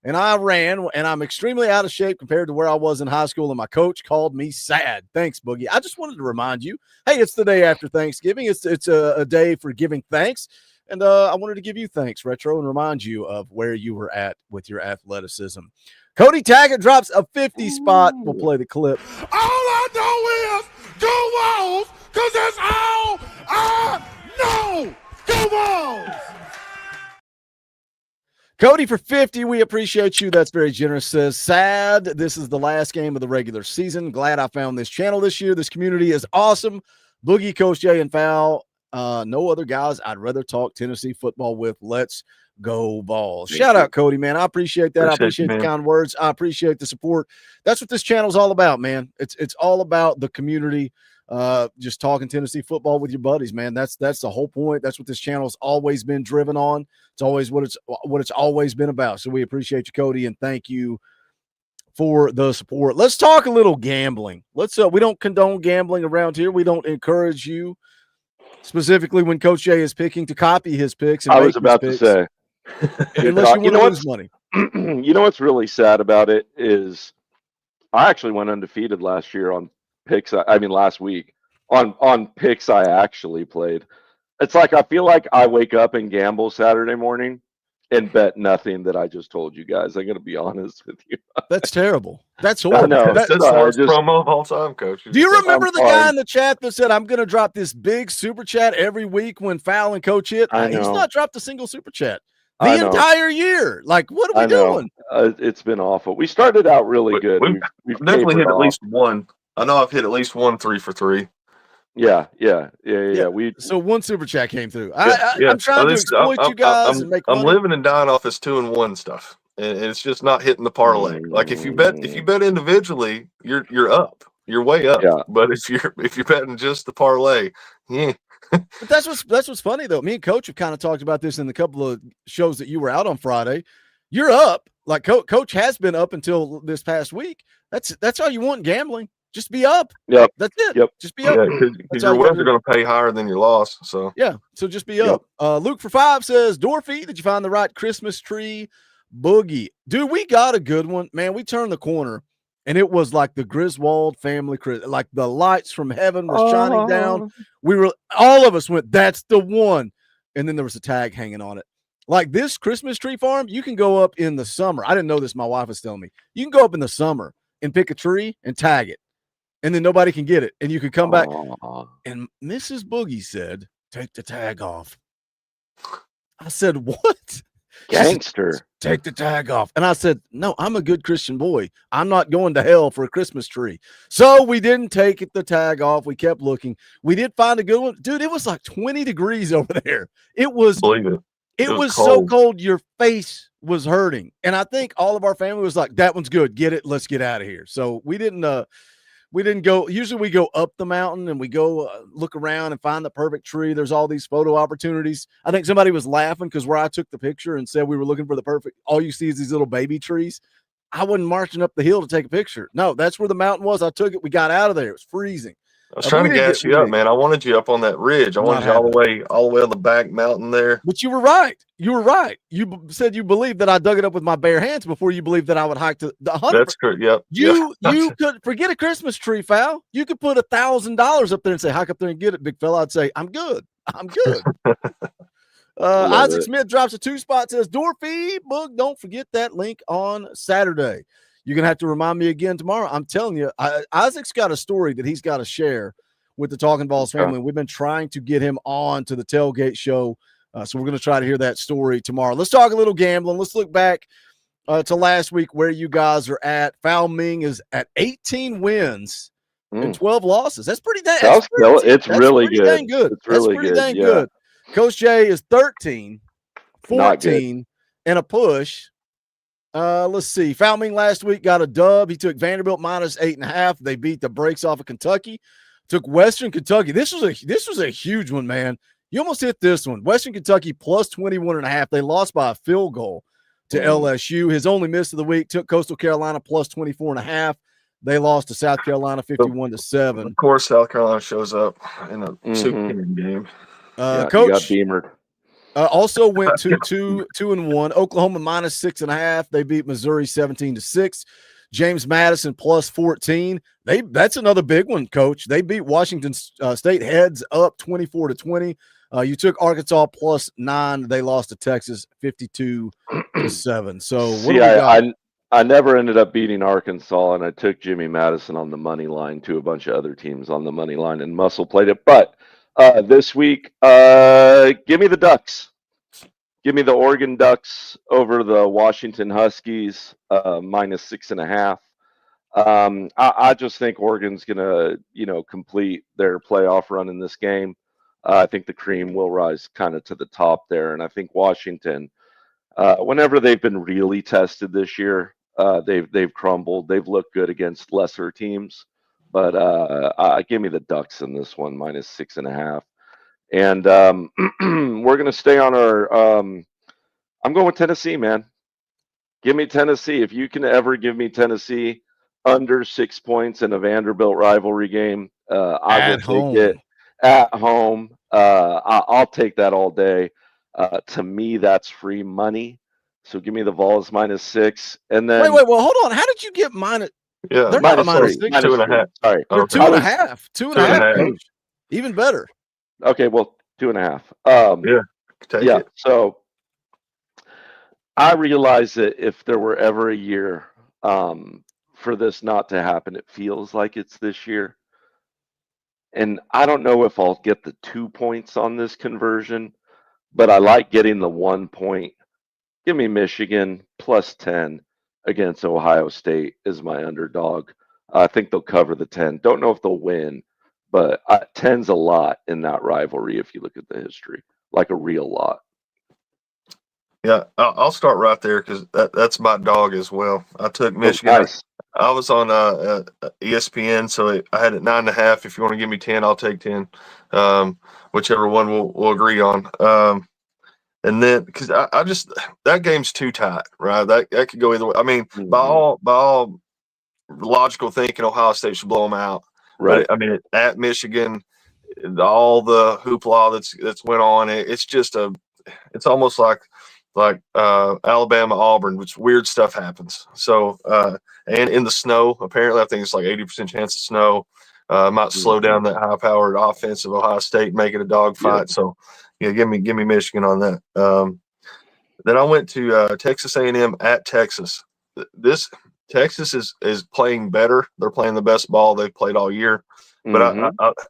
and I ran, and I'm extremely out of shape compared to where I was in high school, and my coach called me sad. Thanks, Boogie. I just wanted to remind you, hey, it's the day after Thanksgiving. It's a day for giving thanks, and I wanted to give you thanks, Retro, and remind you of where you were at with your athleticism. Cody Taggart drops a 50 spot. We'll play the clip. All I know is go Vols, because that's all I know. Go Vols! Cody for 50, we appreciate you. That's very generous. Says, sad, this is the last game of the regular season. Glad I found this channel this year. This community is awesome. Boogie, Coach Jay, and Fowl. No other guys I'd rather talk Tennessee football with. Let's go Vols. Shout out, Cody, man. I appreciate that. I appreciate the kind words. I appreciate the support. That's what this channel's all about, man. It's all about the community. Just talking Tennessee football with your buddies, man. That's the whole point. That's what this channel's always been driven on. It's always what it's always been about. So we appreciate you, Cody, and thank you for the support. Let's talk a little gambling. We don't condone gambling around here. We don't encourage you, specifically when Coach Jay is picking, to copy his picks. And I was about to say, unless you want to lose money. You know what's really sad about it is I actually went undefeated last year on picks. I mean, last week on picks I actually played. It's like I feel like I wake up and gamble Saturday morning and bet nothing that I just told you guys. I'm going to be honest with you. That's terrible. That's horrible. know. That's the worst promo of all time, Coach. Do you remember the guy in the chat that said, I'm going to drop this big super chat every week when Fowl and Coach hit? He's not dropped a single super chat the entire year. Like, what are we doing? It's been awful. We started out really good. We've definitely hit at least one. I know I've hit at least 1 3 for 3. Yeah. So one super chat came through. I'm trying to exploit you guys and make money. I'm living and dying off this 2 and 1 stuff, and it's just not hitting the parlay. Like if you bet individually, you're up, you're way up. Yeah. But if you're betting just the parlay, But that's what's funny though. Me and Coach have kind of talked about this in the couple of shows that you were out on Friday. You're up, like Coach has been up until this past week. That's all you want in gambling. Just be up. Yep. That's it. Yep. Just be up. Because your wins are going to pay higher than your loss. So yeah. So just be up. Luke for 5 says, Dorothy, did you find the right Christmas tree boogie? Dude, we got a good one. Man, we turned the corner and it was like the Griswold family, like the lights from heaven were shining down. All of us went, that's the one. And then there was a tag hanging on it. Like this Christmas tree farm, you can go up in the summer. I didn't know this. My wife was telling me. You can go up in the summer and pick a tree and tag it. And then nobody can get it. And you can come back. And Mrs. Boogie said, take the tag off. I said, what? Gangster. Said, take the tag off. And I said, no, I'm a good Christian boy. I'm not going to hell for a Christmas tree. So we didn't take the tag off. We kept looking. We did find a good one. Dude, it was like 20 degrees over there. It was, it was so cold. Your face was hurting. And I think all of our family was like, that one's good. Get it. Let's get out of here. So we didn't go. Usually we go up the mountain and we go look around and find the perfect tree. There's all these photo opportunities. I think somebody was laughing because where I took the picture and said we were looking for the perfect, all you see is these little baby trees. I wasn't marching up the hill to take a picture. No, that's where the mountain was. I took it. We got out of there. It was freezing. I was trying to gas you up, man. I wanted you up on that ridge. I wanted you all the way on the back mountain there. But you were right. You were right. You said you believed that I dug it up with my bare hands before you believed that I would hike to the 100. That's correct. Yep. You could forget a Christmas tree, Fowl. You could put $1,000 up there and say, hike up there and get it, big fella. I'd say, I'm good. I'm good. Isaac Smith drops a 2-spot, says, Dorothy, Boog, don't forget that link on Saturday. You're going to have to remind me again tomorrow. I'm telling you, Isaac's got a story that he's got to share with the Talkin VAWLS family. We've been trying to get him on to the tailgate show. So we're going to try to hear that story tomorrow. Let's talk a little gambling. Let's look back to last week where you guys are at. Foul Ming is at 18 wins and 12 losses. That's pretty dang good. It's really good. Dang good. It's really That's pretty dang good. Coach Jay is 13, 14, and a push. Let's see. Foul Ming last week got a dub. He took Vanderbilt minus 8.5. They beat the brakes off of Kentucky. Took Western Kentucky. This was a huge one, man. You almost hit this one. Western Kentucky plus 21.5. They lost by a field goal to LSU. His only miss of the week. Took Coastal Carolina plus 24.5. They lost to South Carolina 51-7. Of course, South Carolina shows up in a super game. Coach got beamered. Also went to 2-1. Oklahoma minus 6.5. They beat Missouri 17-6. James Madison plus 14. That's another big one, Coach. They beat Washington State heads up 24-20. You took Arkansas plus 9. They lost to Texas 52-7. So what do we got? I never ended up beating Arkansas, and I took Jimmy Madison on the money line to a bunch of other teams on the money line and muscle played it. But this week, give me the Ducks. Give me the Oregon Ducks over the Washington Huskies, minus 6.5. I just think Oregon's going to, complete their playoff run in this game. I think the cream will rise kind of to the top there. And I think Washington, whenever they've been really tested this year, they've crumbled. They've looked good against lesser teams. But give me the Ducks in this one, minus 6.5. And we're going to stay on our I'm going with Tennessee, man. Give me Tennessee. If you can ever give me Tennessee under 6 points in a Vanderbilt rivalry game, I will take it at home. I'll take that all day. To me, that's free money. So give me the Vols -6, and then wait. Well, hold on. How did you get minus? Yeah, They're not -3, -6. -3. Sorry, They're Okay. 2.5. 2.5. 2.5. Coach. Even better. Okay, well, 2.5. Yeah, take Yeah. it. So I realize that if there were ever a year for this not to happen, it feels like it's this year. And I don't know if I'll get the 2 points on this conversion, but I like getting the 1 point. Give me Michigan +10 against Ohio State as my underdog. I think they'll cover the 10. Don't know if they'll win, but 10's a lot in that rivalry if you look at the history, like a real lot. Yeah, I'll start right there because that's my dog as well. I took Michigan. Oh, nice. I was on ESPN, so I had it 9.5. If you want to give me 10, I'll take 10. Whichever one we'll agree on. And then because I just that game's too tight, right? That could go either way. I mean, by all logical thinking, Ohio State should blow them out. Right. But I mean, at Michigan, all the hoopla that's went on, it's almost like Alabama, Auburn, which weird stuff happens. So, and in the snow, apparently, I think it's like 80% chance of snow. Might slow down that high-powered offense of Ohio State, make it a dogfight. Yep. So, yeah, give me Michigan on that. Then I went to Texas A&M at Texas. This Texas is playing better. They're playing the best ball they've played all year. But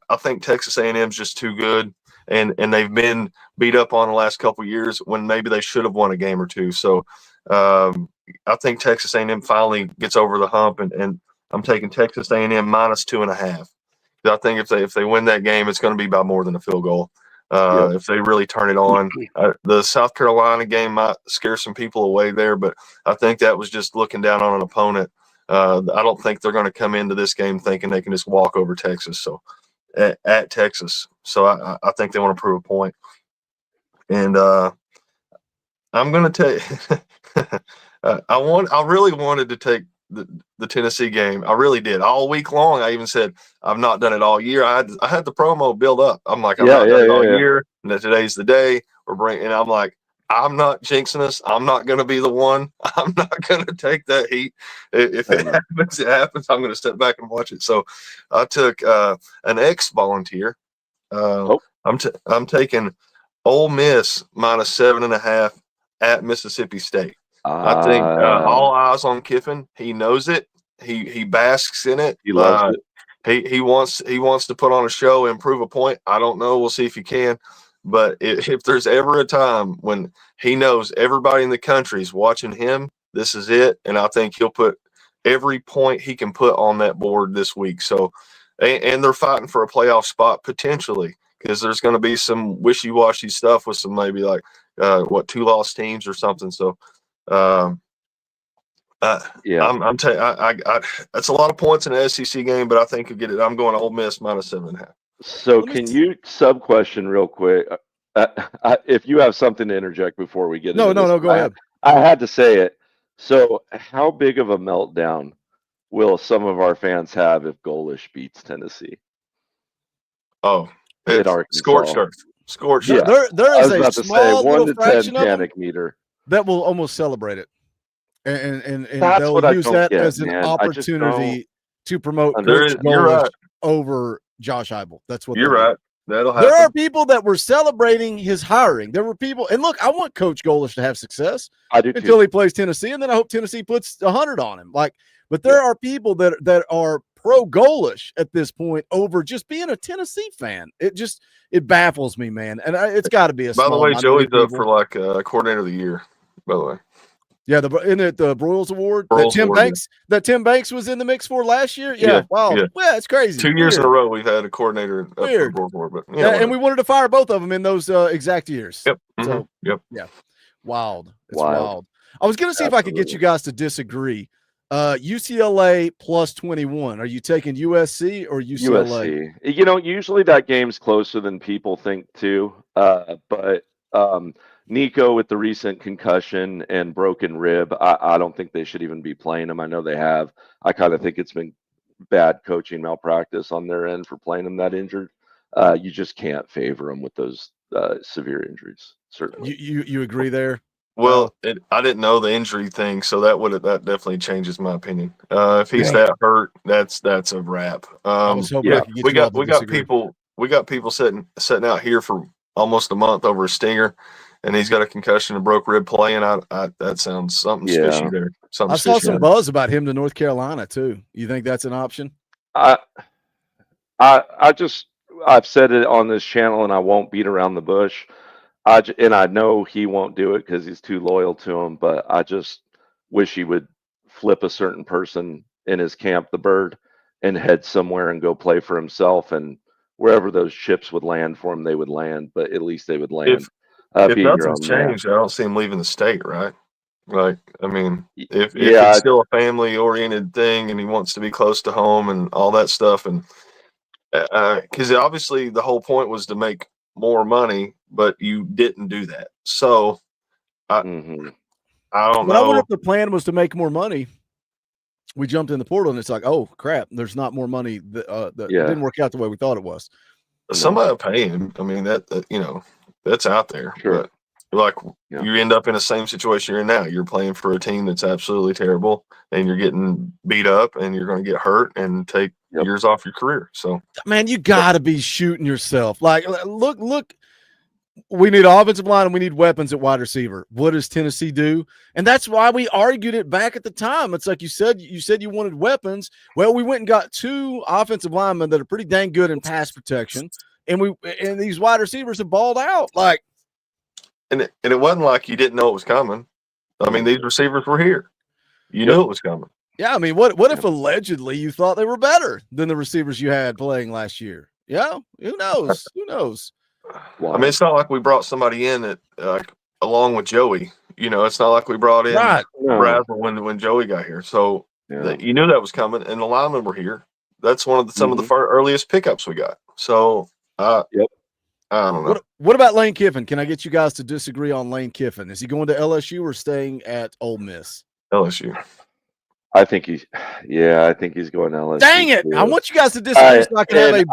I think Texas A&M is just too good. And they've been beat up on the last couple of years when maybe they should have won a game or two. So I think Texas A&M finally gets over the hump, and I'm taking Texas A&M -2.5. I think if they win that game, it's going to be by more than a field goal. If they really turn it on, the South Carolina game might scare some people away there, but I think that was just looking down on an opponent. I don't think they're going to come into this game thinking they can just walk over Texas. So. At Texas, so I think they want to prove a point, and I'm going to take. I really wanted to take the Tennessee game. I really did all week long. I even said I've not done it all year. I had the promo build up. I'm like, I've not done it all year, and that today's the day. And I'm like, I'm not jinxing us. I'm not going to be the one. I'm not going to take that heat. If it happens, it happens. I'm going to step back and watch it. So I took an ex-volunteer. I'm taking Ole Miss -7.5 at Mississippi State. I think all eyes on Kiffin. He knows it. He basks in it. He loves it. He wants to put on a show and prove a point. I don't know. We'll see if he can. But if there's ever a time when he knows everybody in the country is watching him, this is it. And I think he'll put every point he can put on that board this week. So, and they're fighting for a playoff spot potentially because there's going to be some wishy-washy stuff with some maybe like 2 lost teams or something. So, that's a lot of points in an SEC game, but I think you'll get it. I'm going Ole Miss -7.5. So can you sub-question real quick? If you have something to interject before we get into this. No, go ahead. I had to say it. So how big of a meltdown will some of our fans have if Golish beats Tennessee? Oh, at Arkansas. Scorched earth. Yeah. There is a small little fraction of panic meter that will almost celebrate it. And that's they'll what use that as an opportunity to promote Coach Golish over Josh Heupel. That's what you're right. That'll happen. There are people that were celebrating his hiring. There were people, and look, I want Coach Golish to have success. I do until too. he plays Tennessee, and then I hope Tennessee puts 100 on him. But there are people that are pro Golish at this point over just being a Tennessee fan. It baffles me, man, and it's got to be a. By the way, Joey's up for coordinator of the year. By the way. Yeah, isn't it the Broyles Award that Tim Banks was in the mix for last year? Yeah, wow. Yeah, it's crazy. 2 years in a row we've had a coordinator up for the Broyles Award, but and we wanted to fire both of them in those exact years. Yep. So yeah, wild. It's wild. I was going to see if I could get you guys to disagree. UCLA +21. Are you taking USC or UCLA? USC. Usually that game's closer than people think too. But Nico with the recent concussion and broken rib, I don't think they should even be playing him. I know they have. I kind of think it's been bad coaching malpractice on their end for playing him that injured. You just can't favor him with those severe injuries. certainly. You agree there? Well, I didn't know the injury thing, so that definitely changes my opinion. If he's that hurt, that's a wrap. I was hoping yeah, I could get you all to disagree. We got people sitting out here for almost a month over a stinger, and he's got a concussion and broke rib playing. That sounds something fishy there. I saw some buzz about him to North Carolina too. You think that's an option? I've said it on this channel, and I won't beat around the bush. And I know he won't do it because he's too loyal to him, but I just wish he would flip a certain person in his camp, the Bird, and head somewhere and go play for himself. And wherever those chips would land for him, they would land, but at least they would land. If nothing's changed, I don't see him leaving the state, right? Like, I mean, if it's still a family-oriented thing and he wants to be close to home and all that stuff, and because obviously the whole point was to make more money, but you didn't do that. So I don't know. I wonder if the plan was to make more money. We jumped in the portal and it's like, oh crap, there's not more money. That didn't work out the way we thought it was. Somebody will pay him. I mean, that's out there. Sure. But you end up in the same situation you're in now. You're playing for a team that's absolutely terrible, and you're getting beat up, and you're going to get hurt and take years off your career. So, man, you got to be shooting yourself. Like, look. We need offensive line and we need weapons at wide receiver. What does Tennessee do? And that's why we argued it back at the time. It's like you said you wanted weapons. Well, we went and got 2 offensive linemen that are pretty dang good in pass protection, and these wide receivers have balled out. Like, and it wasn't like you didn't know it was coming. I mean, these receivers were here. You knew it was coming. Yeah, I mean, what if allegedly you thought they were better than the receivers you had playing last year? Yeah, who knows? Who knows? Wow. I mean, it's not like we brought somebody in that along with Joey. It's not like we brought in Razzle when Joey got here. So you knew that was coming, and the linemen were here. That's one of some of the earliest pickups we got. So, I don't know. What about Lane Kiffin? Can I get you guys to disagree on Lane Kiffin? Is he going to LSU or staying at Ole Miss? LSU. I think he's going to LSU. Dang it! I want you guys to disagree so I can have a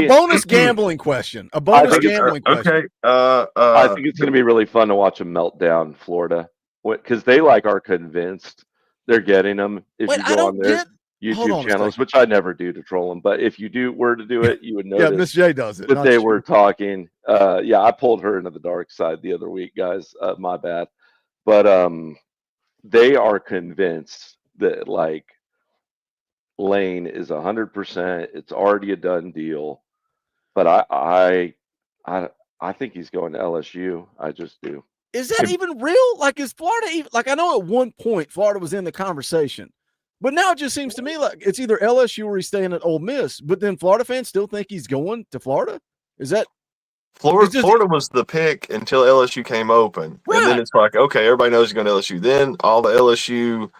bonus gambling question. A bonus gambling question. Okay. I think it's going to be really fun to watch a meltdown, Florida, because they are convinced they're getting them. If you go on their YouTube channels, which I never do to troll them, but if you were to do it, you would know. Miss J does it. But they were talking. I pulled her into the dark side the other week, guys. My bad. But they are convinced that Lane is 100%. It's already a done deal. But I think he's going to LSU. I just do. Is that even real? Like, is Florida even, I know at one point Florida was in the conversation, but now it just seems to me like it's either LSU or he's staying at Ole Miss. But then Florida fans still think he's going to Florida. Is that? Florida was the pick until LSU came open. Right. And then it's like, okay, everybody knows he's going to LSU. Then all the LSU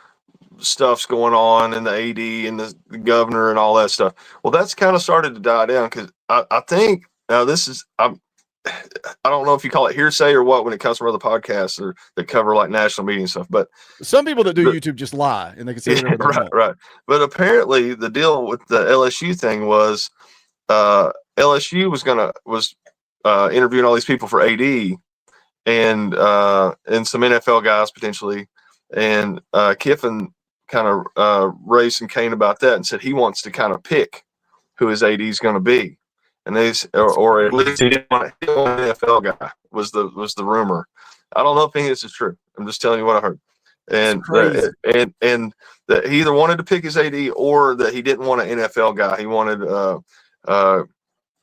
stuff's going on and the AD and the governor and all that stuff. Well, that's kind of started to die down because I think now this is I don't know if you call it hearsay or what when it comes from other podcasts or that cover national media and stuff. But some people that do YouTube just lie and they can say right. But apparently the deal with the LSU thing was LSU was interviewing all these people for AD and some NFL guys potentially, and Kiffin kind of raised some cane about that and said he wants to kind of pick who his AD is going to be, and or at least he didn't want an NFL guy was the rumor. I don't know if any of this is true. I'm just telling you what I heard, and that he either wanted to pick his AD or that he didn't want an NFL guy. He wanted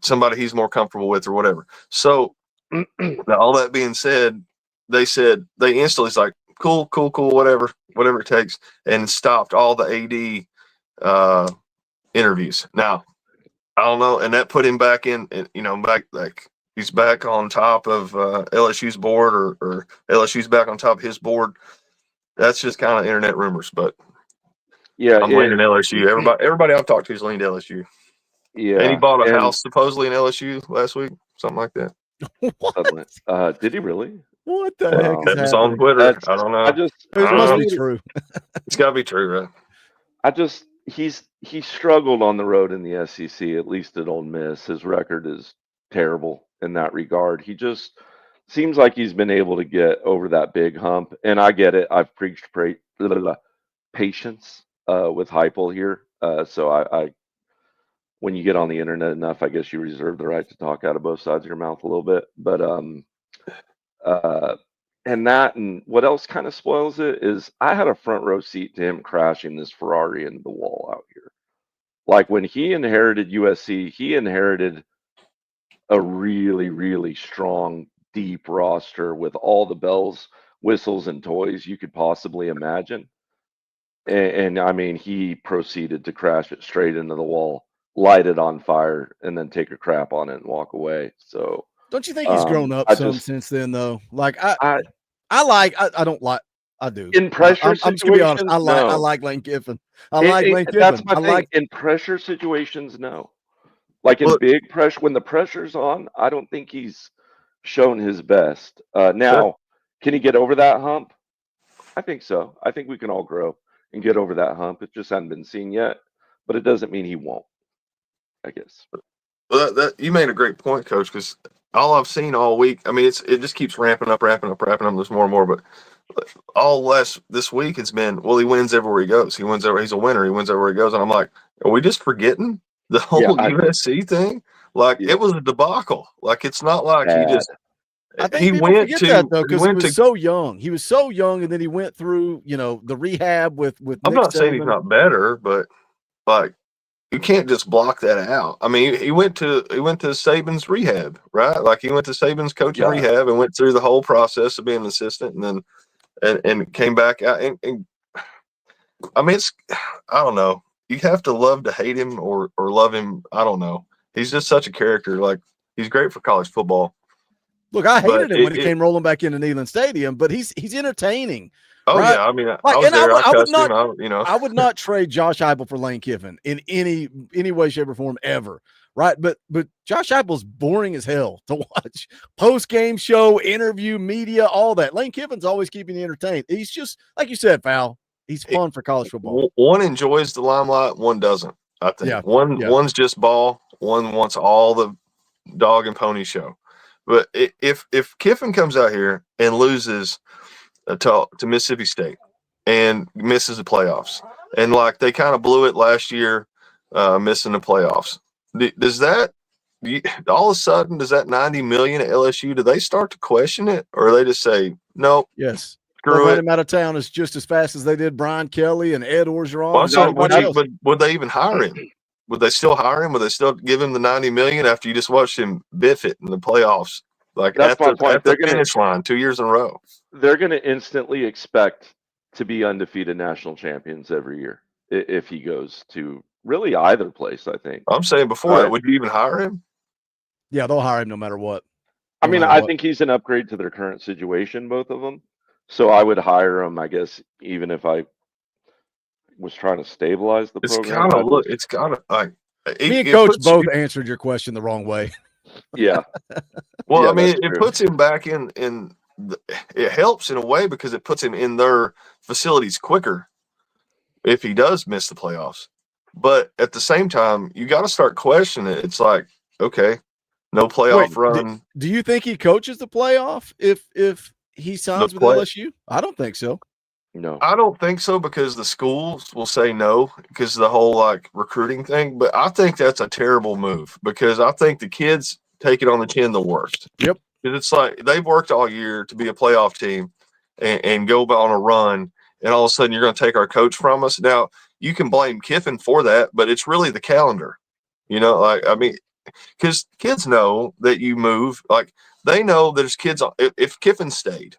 somebody he's more comfortable with or whatever. So all that being said, they instantly like cool, whatever it takes, and stopped all the AD interviews. Now, I don't know, and that put him back in, he's back on top of LSU's board, or LSU's back on top of his board. That's just kind of internet rumors, but I'm leaning LSU. Everybody I've talked to is leaned LSU. Yeah, and he bought a house supposedly in LSU last week, something like that. What? Did he really? What the heck is happening? On Twitter. I don't know. It must be true. It's got to be true, right? He struggled on the road in the SEC, at least at Ole Miss. His record is terrible in that regard. He just seems like he's been able to get over that big hump. And I get it. I've preached patience with Heupel here. So I when you get on the internet enough, I guess you reserve the right to talk out of both sides of your mouth a little bit. But and what else kind of spoils it is I had a front row seat to him crashing this Ferrari into the wall out here. Like when he inherited USC, he inherited a really, really strong, deep roster with all the bells, whistles, and toys you could possibly imagine. And I mean, he proceeded to crash it straight into the wall, light it on fire, and then take a crap on it and walk away. So don't you think he's grown up since then, though? Like I do. In pressure I'm just gonna be honest. situations, I no. like Lane Kiffin. Lane Kiffin. That's my thing. In pressure situations, no. Like in big pressure, when the pressure's on, I don't think he's shown his best. Now, can he get over that hump? I think so. I think we can all grow and get over that hump. It just hasn't been seen yet, but it doesn't mean he won't, I guess. Well, that you made a great point, Coach, because all I've seen all week, I mean, it just keeps ramping up. There's more and more, but this week it's been, well, he wins everywhere he goes. He's a winner. He wins everywhere he goes. And I'm like, are we just forgetting the whole USC thing? Like it was a debacle. Like it's not like he just. I think people forget that though, because he was so young. He was so young, and then he went through, the rehab with. I'm not saying he's not better, but like you can't just block that out. I mean, he went to Saban's rehab, right? Like he went to Saban's coaching rehab and went through the whole process of being an assistant, and then and came back out. And I mean, I don't know. You have to love to hate him or love him. I don't know. He's just such a character. Like he's great for college football. Look, I hated him when he came rolling back into Neyland Stadium, but he's entertaining. Oh right? Yeah, I mean, I was there. I cussed him out. I would not trade Josh Heupel for Lane Kiffin in any way, shape, or form ever. Right, but Josh Heupel's boring as hell to watch. Post-game show, interview, media, all that. Lane Kiffin's always keeping you entertained. He's just like you said, Fowl. He's fun for college football. One enjoys the limelight, one doesn't. I think one's just ball. One wants all the dog and pony show. But if Kiffin comes out here and loses to Mississippi State and misses the playoffs, and like they kind of blew it last year, missing the playoffs, does that all of a sudden does that $90 million at LSU? Do they start to question it, or they just say nope? Yes. Screw let it. him out of town as just as fast as they did Brian Kelly and Ed Orgeron. Well, would they even hire him? Would they still hire him? Would they still give him the $90 million after you just watched him biff it in the playoffs? Like that's my point. At the finish line 2 years in a row. They're going to instantly expect to be undefeated national champions every year if he goes to really either place, I think. I'm saying before that, would you even hire him? Yeah, they'll hire him no matter what. I mean, I think he's an upgrade to their current situation, both of them. So I would hire him, I guess, even if I was trying to stabilize the program. It's kind of like me and Coach both answered your question the wrong way. Yeah. Well, I mean, it puts him back in it helps in a way because it puts him in their facilities quicker if he does miss the playoffs. But at the same time, you got to start questioning it. It's like, okay, no playoff run. Do you think he coaches the playoff if he signs with LSU? I don't think so. No, I don't think so because the schools will say no because of the whole like recruiting thing. But I think that's a terrible move because I think the kids take it on the chin the worst. Yep. Because it's like they've worked all year to be a playoff team and go on a run, and all of a sudden you're going to take our coach from us. Now you can blame Kiffin for that, but it's really the calendar. Like I mean, because kids know that you move. Like they know there's kids. If Kiffin stayed.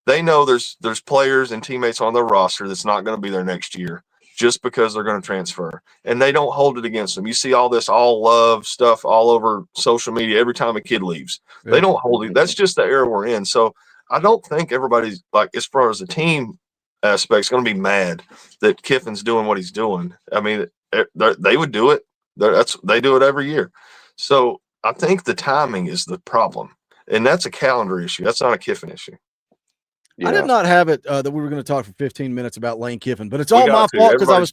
They know there's players and teammates on their roster that's not going to be there next year just because they're going to transfer. And they don't hold it against them. You see all this all love stuff all over social media every time a kid leaves. Yeah. They don't hold it. That's just the era we're in. So I don't think everybody's like, as far as the team aspect, is going to be mad that Kiffin's doing what he's doing. I mean, they would do it. They do it every year. So I think the timing is the problem. And that's a calendar issue. That's not a Kiffin issue. I did not have it that we were going to talk for 15 minutes about Lane Kiffin, but it's all my fault because I was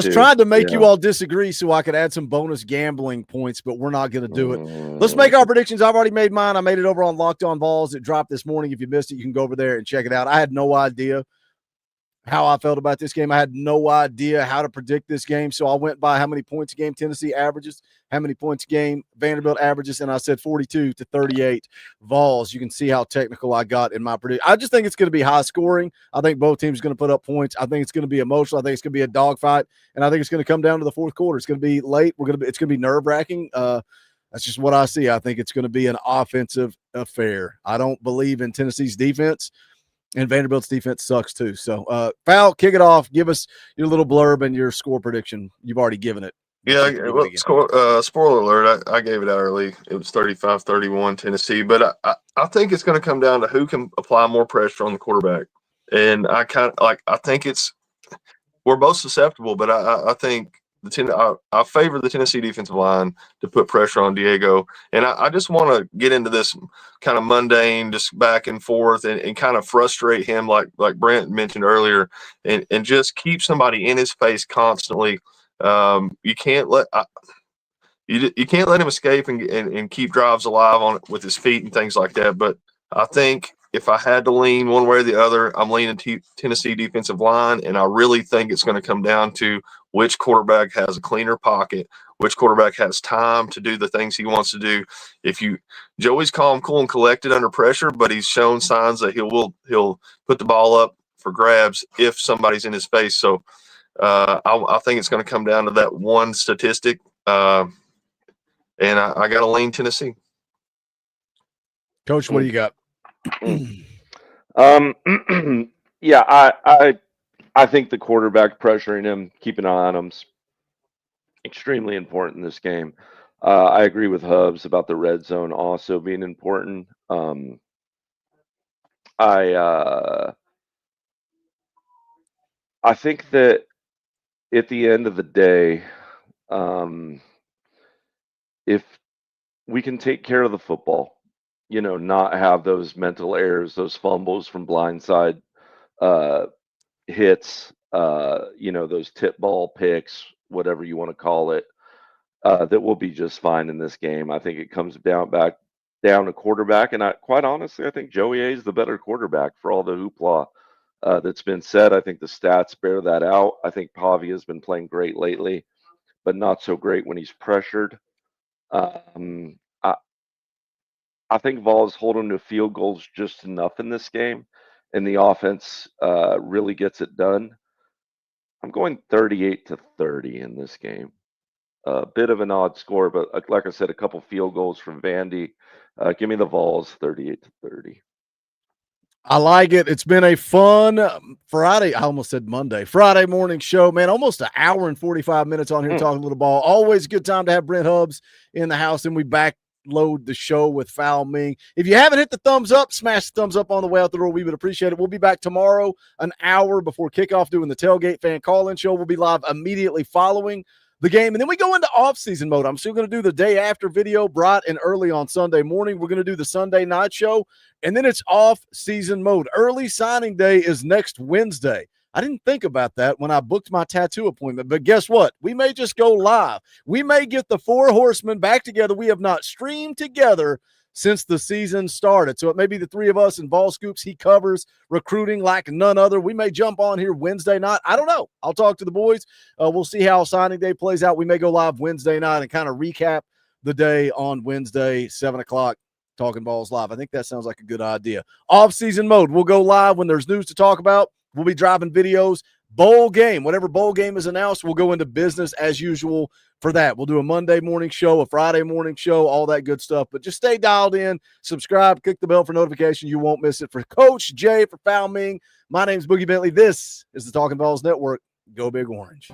trying to make you all disagree so I could add some bonus gambling points, but we're not going to do it. Let's make our predictions. I've already made mine. I made it over on Locked On Vols. It dropped this morning. If you missed it, you can go over there and check it out. I had no idea how I felt about this game. I had no idea how to predict this game, so I went by how many points a game Tennessee averages, how many points a game Vanderbilt averages, and I said 42-38 Vols. You can see how technical I got in my prediction. I just think it's going to be high scoring. I think both teams are going to put up points. I think it's going to be emotional. I think it's going to be a dogfight, and I think it's going to come down to the fourth quarter. It's going to be late. It's going to be nerve-wracking. That's just what I see. I think it's going to be an offensive affair. I don't believe in Tennessee's defense. And Vanderbilt's defense sucks too. So, Fowl, kick it off. Give us your little blurb and your score prediction. You've already given it. Yeah, well, spoiler alert, I gave it out early. It was 35-31 Tennessee. But I think it's going to come down to who can apply more pressure on the quarterback. And I think we're both susceptible, but I think I favor the Tennessee defensive line to put pressure on Diego. And I just want to get into this kind of mundane, just back and forth and kind of frustrate him like Brent mentioned earlier and just keep somebody in his face constantly. You can't let you can't let him escape and keep drives alive on it with his feet and things like that. But I think if I had to lean one way or the other, I'm leaning Tennessee defensive line, and I really think it's going to come down to which quarterback has a cleaner pocket, which quarterback has time to do the things he wants to do. Joey's calm, cool, and collected under pressure, but he's shown signs that he'll put the ball up for grabs if somebody's in his face. So I think it's going to come down to that one statistic, and I got to lean Tennessee. Coach, what do you got? Yeah, I think the quarterback pressuring him, keeping an eye on him's extremely important in this game. I agree with Hubs about the red zone also being important. I think that at the end of the day, if we can take care of the football, not have those mental errors, those fumbles from blindside hits, those tip ball picks, whatever you want to call it, that will be just fine in this game. I think it comes back down to quarterback, and quite honestly, I think Joey A is the better quarterback for all the hoopla that's been said. I think the stats bear that out. I think Pavia has been playing great lately, but not so great when he's pressured. I think Vols hold him to field goals just enough in this game, and the offense really gets it done. I'm going 38-30 in this game. A bit of an odd score, but like I said, a couple field goals from Vandy. Give me the Vols 38-30. I like it. It's been a fun Friday. I almost said Monday. Friday morning show, man. Almost an hour and 45 minutes on here talking a little ball. Always a good time to have Brent Hubs in the house, and we backload the show with Foul Ming. If you haven't hit the thumbs up, smash the thumbs up on the way out the door. We would appreciate it. We'll be back tomorrow, an hour before kickoff, doing the Tailgate Fan Call-In show. We'll be live immediately following the game, and then we go into off-season mode. I'm still going to do the day after video, bright and early on Sunday morning. We're going to do the Sunday night show, and then it's off-season mode. Early signing day is next Wednesday. I didn't think about that when I booked my tattoo appointment, but guess what? We may just go live. We may get the four horsemen back together. We have not streamed together since the season started. So it may be the three of us and Vol Scoops. He covers recruiting like none other. We may jump on here Wednesday night. I don't know. I'll talk to the boys. We'll see how signing day plays out. We may go live Wednesday night and kind of recap the day on Wednesday, 7 o'clock, Talkin VAWLS Live. I think that sounds like a good idea. Off-season mode. We'll go live when there's news to talk about. We'll be dropping videos. Bowl game. Whatever bowl game is announced, we'll go into business as usual for that. We'll do a Monday morning show, a Friday morning show, all that good stuff. But just stay dialed in, subscribe, click the bell for notification. You won't miss it. For Coach Jay, for Foul Ming, my name's Boogie Bentley. This is the Talkin VAWLS Network. Go Big Orange.